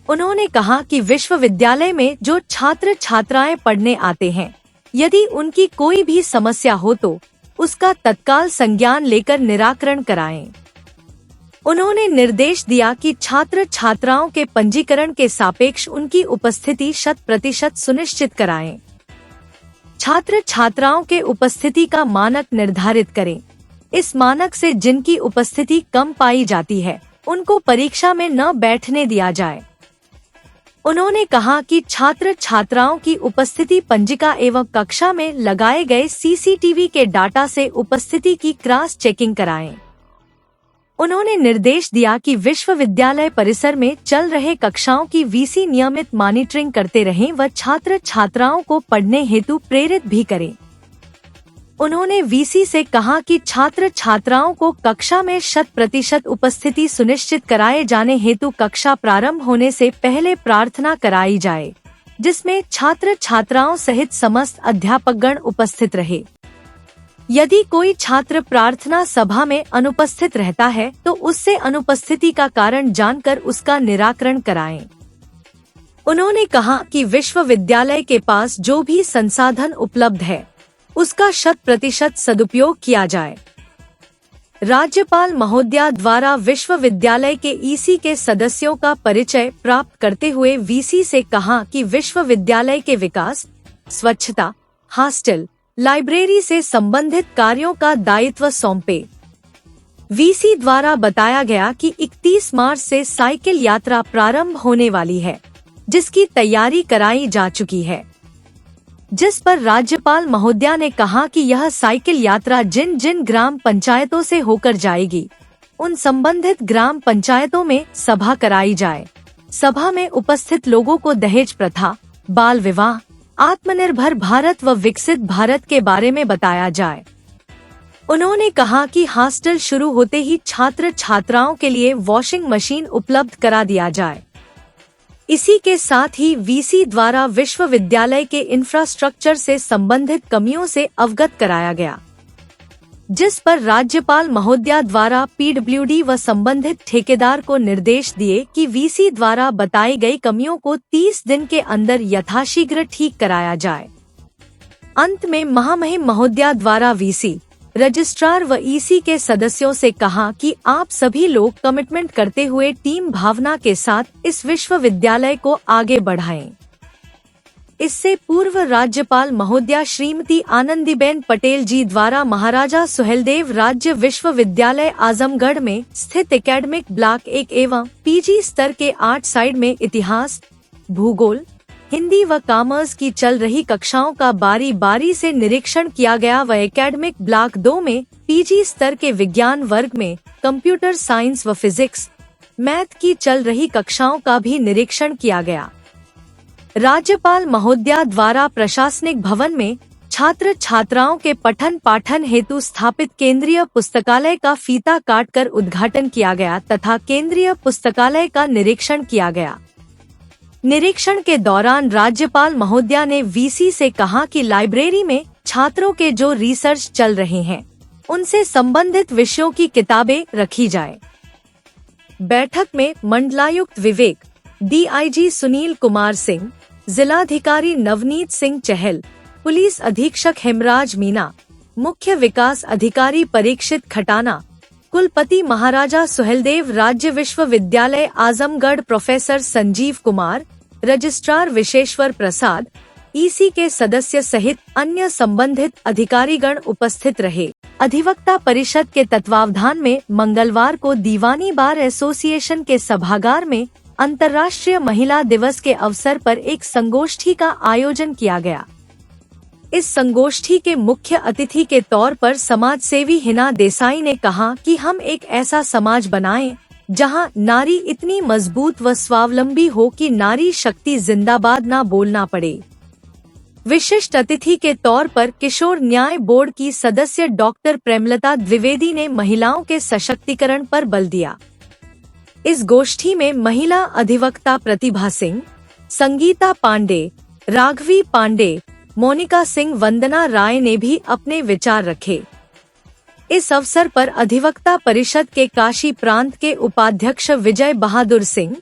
उन्होंने कहा कि विश्वविद्यालय में जो छात्र छात्राएं पढ़ने आते हैं, यदि उनकी कोई भी समस्या हो तो उसका तत्काल संज्ञान लेकर निराकरण कराएं। उन्होंने निर्देश दिया कि छात्र छात्राओं के पंजीकरण के सापेक्ष उनकी उपस्थिति 100% सुनिश्चित कराएं। छात्र छात्राओं के उपस्थिति का मानक निर्धारित करें। इस मानक से जिनकी उपस्थिति कम पाई जाती है, उनको परीक्षा में न बैठने दिया जाए। उन्होंने कहा कि छात्र छात्राओं की उपस्थिति पंजिका एवं कक्षा में लगाए गए सीसीटीवी के डाटा से उपस्थिति की क्रॉस चेकिंग कराएं। उन्होंने निर्देश दिया कि विश्वविद्यालय परिसर में चल रहे कक्षाओं की वीसी नियमित मॉनिटरिंग करते रहें व छात्र छात्राओं को पढ़ने हेतु प्रेरित भी करें। उन्होंने वीसी से कहा कि छात्र छात्राओं को कक्षा में 100% उपस्थिति सुनिश्चित कराए जाने हेतु कक्षा प्रारंभ होने से पहले प्रार्थना कराई जाए, जिसमें छात्र छात्राओं सहित समस्त अध्यापकगण उपस्थित रहे। यदि कोई छात्र प्रार्थना सभा में अनुपस्थित रहता है तो उससे अनुपस्थिति का कारण जानकर उसका निराकरण कराएं। उन्होंने कहा कि विश्वविद्यालय के पास जो भी संसाधन उपलब्ध है, उसका 100% सदुपयोग किया जाए। राज्यपाल महोदया द्वारा विश्वविद्यालय के ईसी के सदस्यों का परिचय प्राप्त करते हुए वीसी से कहा कि विश्वविद्यालय के विकास, स्वच्छता, हॉस्टल, लाइब्रेरी से संबंधित कार्यों का दायित्व सौंपे। वीसी द्वारा बताया गया कि 31 मार्च से साइकिल यात्रा प्रारंभ होने वाली है, जिसकी तैयारी कराई जा चुकी है। जिस पर राज्यपाल महोदया ने कहा कि यह साइकिल यात्रा जिन जिन ग्राम पंचायतों से होकर जाएगी, उन संबंधित ग्राम पंचायतों में सभा कराई जाए। सभा में उपस्थित लोगों को दहेज प्रथा, बाल विवाह, आत्मनिर्भर भारत व विकसित भारत के बारे में बताया जाए। उन्होंने कहा कि हॉस्टल शुरू होते ही छात्र छात्राओं के लिए वॉशिंग मशीन उपलब्ध करा दिया जाए। इसी के साथ ही वीसी द्वारा विश्वविद्यालय के इंफ्रास्ट्रक्चर से संबंधित कमियों से अवगत कराया गया, जिस पर राज्यपाल महोदया द्वारा पीडब्ल्यूडी व संबंधित ठेकेदार को निर्देश दिए कि वीसी द्वारा बताई गई कमियों को 30 दिन के अंदर यथाशीघ्र ठीक कराया जाए। अंत में महामहिम महोदया द्वारा वीसी, रजिस्ट्रार व ईसी के सदस्यों से कहा कि आप सभी लोग कमिटमेंट करते हुए टीम भावना के साथ इस विश्वविद्यालय को आगे बढ़ाएं। इससे पूर्व राज्यपाल महोदया श्रीमती आनंदीबेन पटेल जी द्वारा महाराजा सुहेलदेव राज्य विश्वविद्यालय आजमगढ़ में स्थित एकेडमिक ब्लॉक 1 एवं पीजी स्तर के 8 साइड में इतिहास, भूगोल, हिंदी व कॉमर्स की चल रही कक्षाओं का बारी बारी से निरीक्षण किया गया व एकेडमिक ब्लॉक 2 में पीजी स्तर के विज्ञान वर्ग में कंप्यूटर साइंस व फिजिक्स, मैथ की चल रही कक्षाओं का भी निरीक्षण किया गया। राज्यपाल महोदया द्वारा प्रशासनिक भवन में छात्र छात्राओं के पठन पाठन हेतु स्थापित केंद्रीय पुस्तकालय का फीता काटकर उद्घाटन किया गया तथा केंद्रीय पुस्तकालय का निरीक्षण किया गया। निरीक्षण के दौरान राज्यपाल महोदया ने वीसी से कहा कि लाइब्रेरी में छात्रों के जो रिसर्च चल रहे हैं उनसे संबंधित विषयों की किताबें रखी जाए। बैठक में मंडलायुक्त विवेक, डीआईजी सुनील कुमार सिंह, जिलाधिकारी नवनीत सिंह चहल, पुलिस अधीक्षक हेमराज मीना, मुख्य विकास अधिकारी परीक्षित खटाना, कुलपति महाराजा सुहेलदेव राज्य विश्वविद्यालय आजमगढ़ प्रोफेसर संजीव कुमार, रजिस्ट्रार विशेश्वर प्रसाद, ईसी के सदस्य सहित अन्य संबंधित अधिकारीगण उपस्थित रहे। अधिवक्ता परिषद के तत्वावधान में मंगलवार को दीवानी बार एसोसिएशन के सभागार में अंतर्राष्ट्रीय महिला दिवस के अवसर पर एक संगोष्ठी का आयोजन किया गया। इस संगोष्ठी के मुख्य अतिथि के तौर पर समाज सेवी हिना देसाई ने कहा कि हम एक ऐसा समाज बनाएं जहां नारी इतनी मजबूत व स्वावलंबी हो कि नारी शक्ति जिंदाबाद ना बोलना पड़े। विशिष्ट अतिथि के तौर पर किशोर न्याय बोर्ड की सदस्य डॉक्टर प्रेमलता द्विवेदी ने महिलाओं के सशक्तिकरण पर बल दिया। इस गोष्ठी में महिला अधिवक्ता प्रतिभा सिंह, संगीता पांडे, राघवी पांडे, मोनिका सिंह, वंदना राय ने भी अपने विचार रखे। इस अवसर पर अधिवक्ता परिषद के काशी प्रांत के उपाध्यक्ष विजय बहादुर सिंह,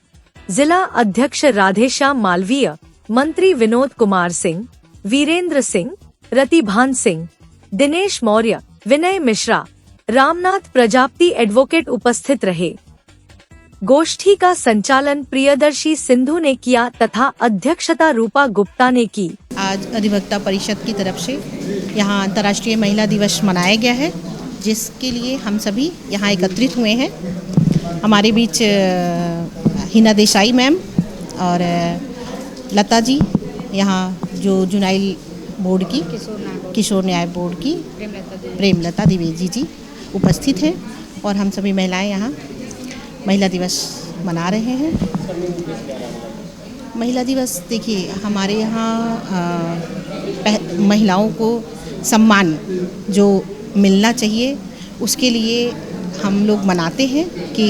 जिला अध्यक्ष राधेश्याम मालवीय, मंत्री विनोद कुमार सिंह, वीरेंद्र सिंह, रतिभान सिंह, दिनेश मौर्य, विनय मिश्रा, रामनाथ प्रजापति एडवोकेट उपस्थित रहे। गोष्ठी का संचालन प्रियदर्शी सिंधु ने किया तथा अध्यक्षता रूपा गुप्ता ने की। आज अधिवक्ता परिषद की तरफ से यहाँ अंतर्राष्ट्रीय महिला दिवस मनाया गया है, जिसके लिए हम सभी यहाँ एकत्रित हुए हैं। हमारे बीच हिना देसाई मैम और लता जी, यहाँ जो जुनाइल बोर्ड की किशोर न्याय बोर्ड की प्रेमलता द्विवेदी जी उपस्थित हैं और हम सभी महिलाएं यहाँ महिला दिवस मना रहे हैं। महिला दिवस देखिए, हमारे यहाँ महिलाओं को सम्मान जो मिलना चाहिए उसके लिए हम लोग मनाते हैं कि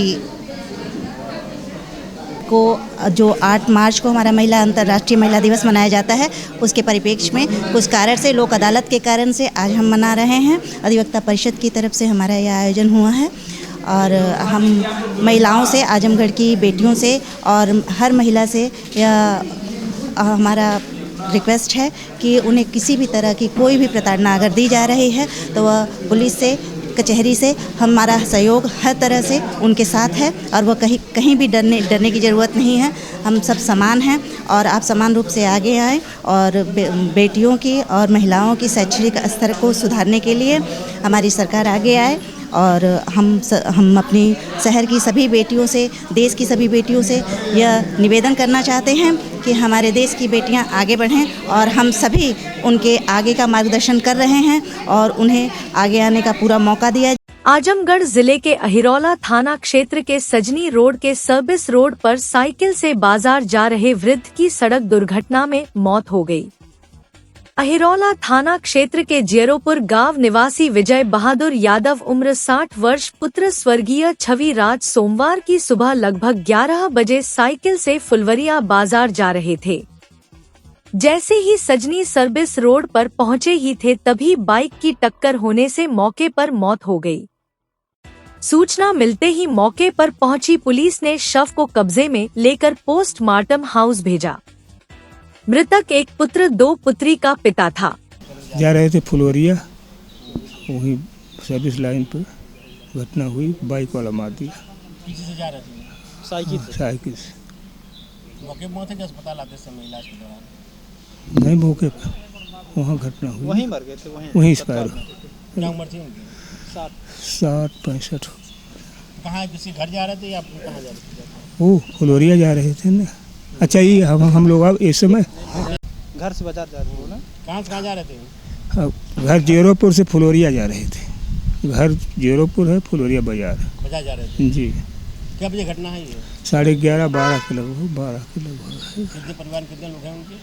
जो 8 मार्च को हमारा अंतर्राष्ट्रीय महिला दिवस मनाया जाता है, उसके परिप्रेक्ष्य में कुछ कारण से, लोक अदालत के कारण से आज हम मना रहे हैं। अधिवक्ता परिषद की तरफ से हमारा यह आयोजन हुआ है और हम महिलाओं से, आजमगढ़ की बेटियों से और हर महिला से यह हमारा रिक्वेस्ट है कि उन्हें किसी भी तरह की कोई भी प्रताड़ना अगर दी जा रही है तो वह पुलिस से, कचहरी से हमारा सहयोग हर तरह से उनके साथ है और वह कहीं भी डरने की ज़रूरत नहीं है। हम सब समान हैं और आप समान रूप से आगे आएँ और बेटियों की और महिलाओं की शैक्षणिक स्तर को सुधारने के लिए हमारी सरकार आगे आए। और हम अपनी शहर की सभी बेटियों से, देश की सभी बेटियों से यह निवेदन करना चाहते हैं कि हमारे देश की बेटियां आगे बढ़ें और हम सभी उनके आगे का मार्गदर्शन कर रहे हैं और उन्हें आगे आने का पूरा मौका दिया। आजमगढ़ जिले के अहिरौला थाना क्षेत्र के सजनी रोड के सर्विस रोड पर साइकिल से बाजार जा रहे वृद्ध की सड़क दुर्घटना में मौत हो गई। अहिरौला थाना क्षेत्र के जेरोपुर गांव निवासी विजय बहादुर यादव उम्र 60 वर्ष पुत्र स्वर्गीय छवि राज सोमवार की सुबह लगभग 11 बजे साइकिल से फुलवरिया बाजार जा रहे थे। जैसे ही सजनी सर्विस रोड पर पहुंचे ही थे तभी बाइक की टक्कर होने से मौके पर मौत हो गई। सूचना मिलते ही मौके पर पहुंची पुलिस ने शव को कब्जे में लेकर पोस्टमार्टम हाउस भेजा। मृतक एक पुत्र 2 पुत्री का पिता था। जा रहे थे फुलवरिया, वही सर्विस लाइन पर घटना हुई, बाइक वाला मार दिया। किसी से जा रहे थे? साइकिल से। मौके पर मौत है कि अस्पताल आते समय इलाज के दौरान? नहीं, मौके पर वहाँ घटना हुई। वहीं मर गए थे? वहीं एक्सपायर। क्या उम्र थी उनकी? 60-65। कहाँ किसी घर जा रहे थे या कहाँ जा रहे थे? वो फुलवरिया जा रहे थे ना। अच्छा, ये हम लोग अब इस समय घर से बाजार जा रहे थे ना? कहाँ से कहाँ जा रहे थे? घर जेरोपुर से फुलवरिया जा रहे थे। घर जेरोपुर है, फुलवरिया बाजार जा रहे थे जी। क्या बजे घटना है ये? 11:30-12 के लगभग। 12 के लगभग। कितने परिवार कितने लोग हैं उनके?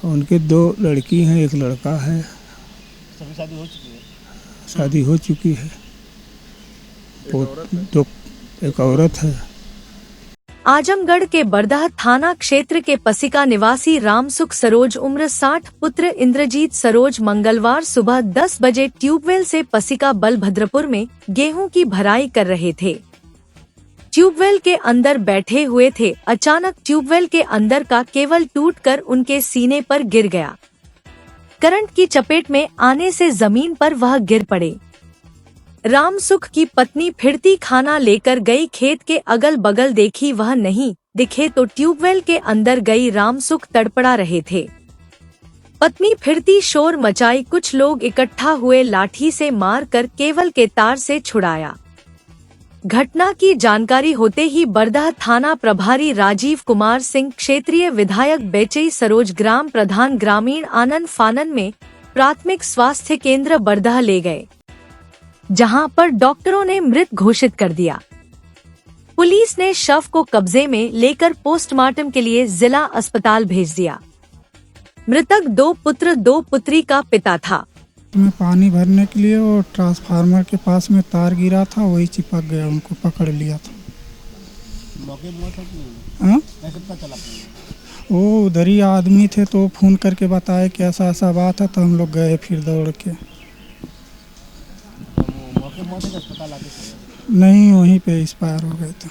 उनके 2 लड़की हैं, 1 लड़का है। सभी शादी हो चुकी है? शादी हो चुकी है। तो एक औरत है। आजमगढ़ के बरदह थाना क्षेत्र के पसिका निवासी रामसुख सरोज उम्र 60 पुत्र इंद्रजीत सरोज मंगलवार सुबह 10 बजे ट्यूबवेल से पसिका बलभद्रपुर में गेहूं की भराई कर रहे थे। ट्यूबवेल के अंदर बैठे हुए थे। अचानक ट्यूबवेल के अंदर का केबल टूटकर उनके सीने पर गिर गया। करंट की चपेट में आने से जमीन पर वह गिर पड़े। रामसुख की पत्नी फिरती खाना लेकर गई, खेत के अगल बगल देखी, वह नहीं दिखे तो ट्यूबवेल के अंदर गई। रामसुख तड़पड़ा रहे थे। पत्नी फिरती शोर मचाई, कुछ लोग इकट्ठा हुए, लाठी से मारकर केबल के तार से छुड़ाया। घटना की जानकारी होते ही बरदह थाना प्रभारी राजीव कुमार सिंह, क्षेत्रीय विधायक बेचई सरोज, ग्राम प्रधान ग्रामीण आनंद फानन में प्राथमिक स्वास्थ्य केंद्र बरदह ले गए, जहां पर डॉक्टरों ने मृत घोषित कर दिया। पुलिस ने शव को कब्जे में लेकर पोस्टमार्टम के लिए जिला अस्पताल भेज दिया। मृतक 2 पुत्र 2 पुत्री का पिता था। में पानी भरने के लिए और ट्रांसफार्मर के पास में तार गिरा था, वही चिपक गया, उनको पकड़ लिया था। मौके पर मौत है? कैसे पता चला? वो उधर ही आदमी थे तो फोन करके बताए कि ऐसा ऐसा बात है, तो हम लोग गए फिर दौड़ के। मौके पर मौत है कि अस्पताल आते समय? नहीं, वहीं पे एक्सपायर हो गए थे।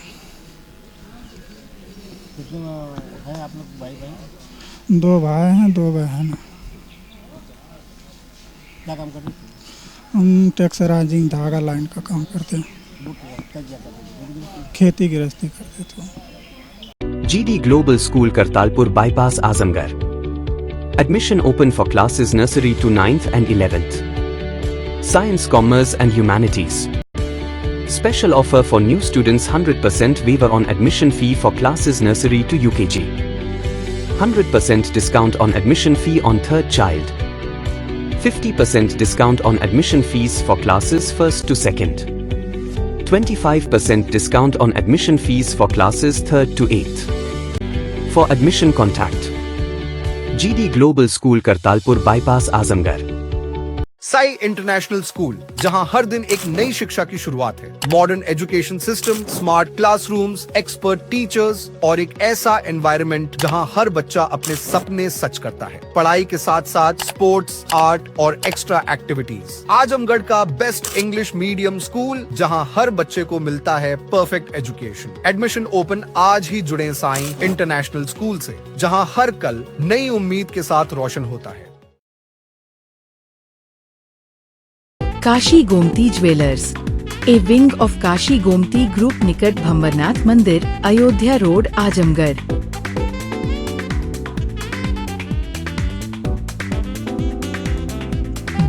कितने हैं आप लोग भाई बहन? 2 भाई हैं, 2 बहन। क्या काम करते हैं? हम टेक्सराइजिंग धागा लाइन का काम करते हैं। खेती गृहस्थी करते थे। GD Global School Kartalpur Bypass Azamgarh. Admission open for classes nursery to 9th and 11th. Science, Commerce and Humanities. Special offer for new students: 100% waiver on admission fee for classes nursery to UKG. 100% discount on admission fee on 3rd child. 50% discount on admission fees for classes 1st to 2nd. 25% discount on admission fees for classes 3rd to 8th. For admission contact GD Global School Kartalpur Bypass Azamgarh. Sai international school, जहां हर दिन एक नई शिक्षा की शुरुआत है। Modern education system, smart classrooms, expert teachers और एक ऐसा एनवायरनमेंट जहां हर बच्चा अपने सपने सच करता है। पढ़ाई के साथ साथ स्पोर्ट्स, आर्ट और एक्स्ट्रा एक्टिविटीज। आजमगढ़ का बेस्ट इंग्लिश मीडियम स्कूल, जहां हर बच्चे को मिलता है परफेक्ट एजुकेशन। एडमिशन ओपन, आज ही जुड़े साई इंटरनेशनल स्कूल से, जहां हर कल नई उम्मीद के साथ रोशन होता है। Kashi Gomti jewellers, a wing of Kashi Gomti group, निकट भंवरनाथ मंदिर, Ayodhya road, Azamgarh.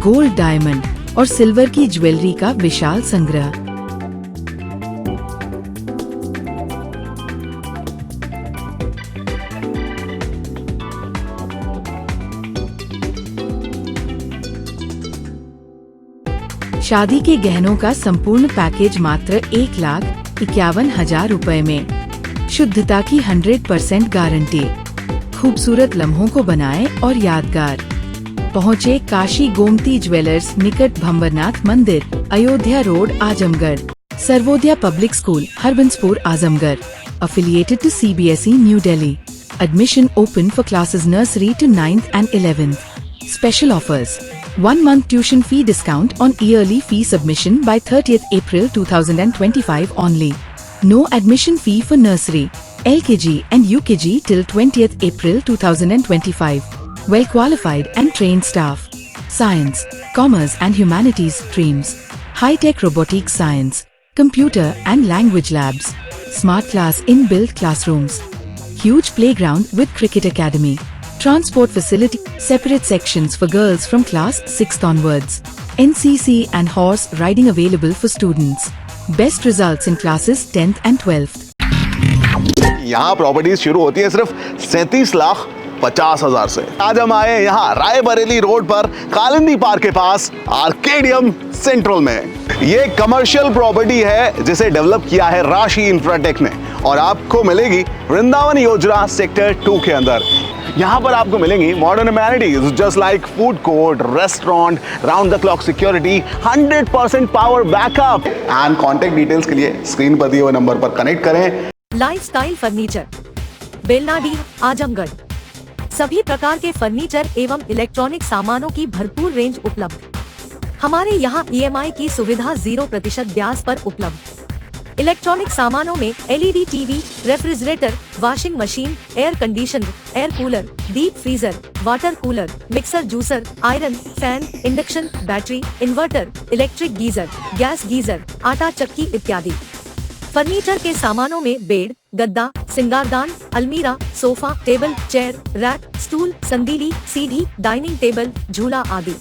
Gold, diamond और सिल्वर की ज्वेलरी का विशाल संग्रह। शादी के गहनों का संपूर्ण पैकेज मात्र 1,51,000 रुपए में। शुद्धता की 100% गारंटी। खूबसूरत लम्हों को बनाएं और यादगार। पहुँचे काशी गोमती ज्वेलर्स निकट भंवरनाथ मंदिर, Ayodhya road, Azamgarh. Sarvodaya public school, Harbanspur, Azamgarh, affiliated to CBSE, New Delhi. Admission open for classes nursery to 9th and 11th. Special offers: 1 month tuition fee discount on yearly fee submission by 30th April 2025 only. No admission fee for nursery, LKG and UKG till 20th April 2025. Well qualified and trained staff. Science, Commerce and Humanities streams. High-tech robotics science, computer and language labs. Smart class inbuilt classrooms. Huge playground with cricket academy. Transport facility, separate sections for girls from class 6th onwards. NCC and horse riding available for students. Best results in classes 10th and 12th. यहाँ प्रॉपर्टीज शुरू होती है सिर्फ 37,50,000 से। आज हम आए यहाँ रायबरेली रोड पर कालिंदी पार्क के पास आर्केडियम सेंट्रल में। ये कमर्शियल प्रॉपर्टी है जिसे डेवलप किया है राशि इंफ्राटेक ने और आपको मिलेगी वृंदावन योजना सेक्टर 2 के अंदर। यहाँ पर आपको मिलेंगी modern amenities just like food court, restaurant, round the clock security, 100% power backup. And contact details के लिए स्क्रीन पर दिए हुए नंबर पर कनेक्ट करें। Lifestyle furniture, Belnadi, Azamgarh. सभी प्रकार के फर्नीचर एवं इलेक्ट्रॉनिक सामानों की भरपूर रेंज उपलब्ध। हमारे यहाँ EMI की सुविधा 0% ब्याज पर उपलब्ध। इलेक्ट्रॉनिक सामानों में LED TV, refrigerator, washing machine, air conditioner, air cooler, deep freezer, water cooler, mixer juicer, iron, fan, induction, battery, inverter, electric geyser, gas geyser, आटा चक्की इत्यादि। फर्नीचर के सामानों में बेड, गद्दा, सिंगारदान, अलमीरा, sofa, table, chair, rack, stool, संदीली, सीढ़ी, डाइनिंग टेबल, झूला आदि।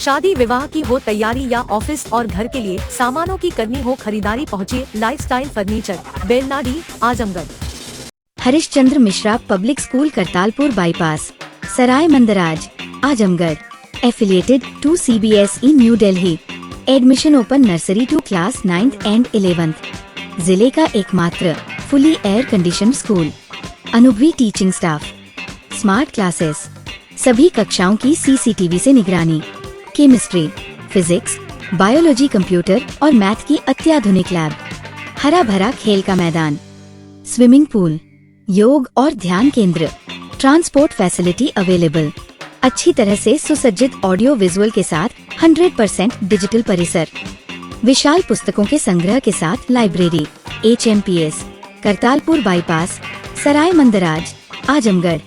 शादी विवाह की हो तैयारी या ऑफिस और घर के लिए सामानों की करनी हो खरीदारी, पहुँचिए lifestyle furniture, Belnadi, Azamgarh. Harishchandra Mishra public school, Kartalpur bypass, Sarai Mandraj, Azamgarh. Affiliated to CBSE, New Delhi. Admission open nursery to class 9th and 11th। जिले का एकमात्र फुली एयर कंडीशन स्कूल। अनुभवी टीचिंग स्टाफ। Smart classes. सभी कक्षाओं की CCTV से निगरानी। केमिस्ट्री, फिजिक्स, बायोलॉजी, कंप्यूटर और मैथ की अत्याधुनिक लैब। हरा भरा खेल का मैदान, स्विमिंग पूल, योग और ध्यान केंद्र। Transport facility available. अच्छी तरह से सुसज्जित ऑडियो विजुअल के साथ 100% डिजिटल परिसर। विशाल पुस्तकों के संग्रह के साथ library. HMPS, Kartalpur bypass, Sarai Mandraj, Azamgarh.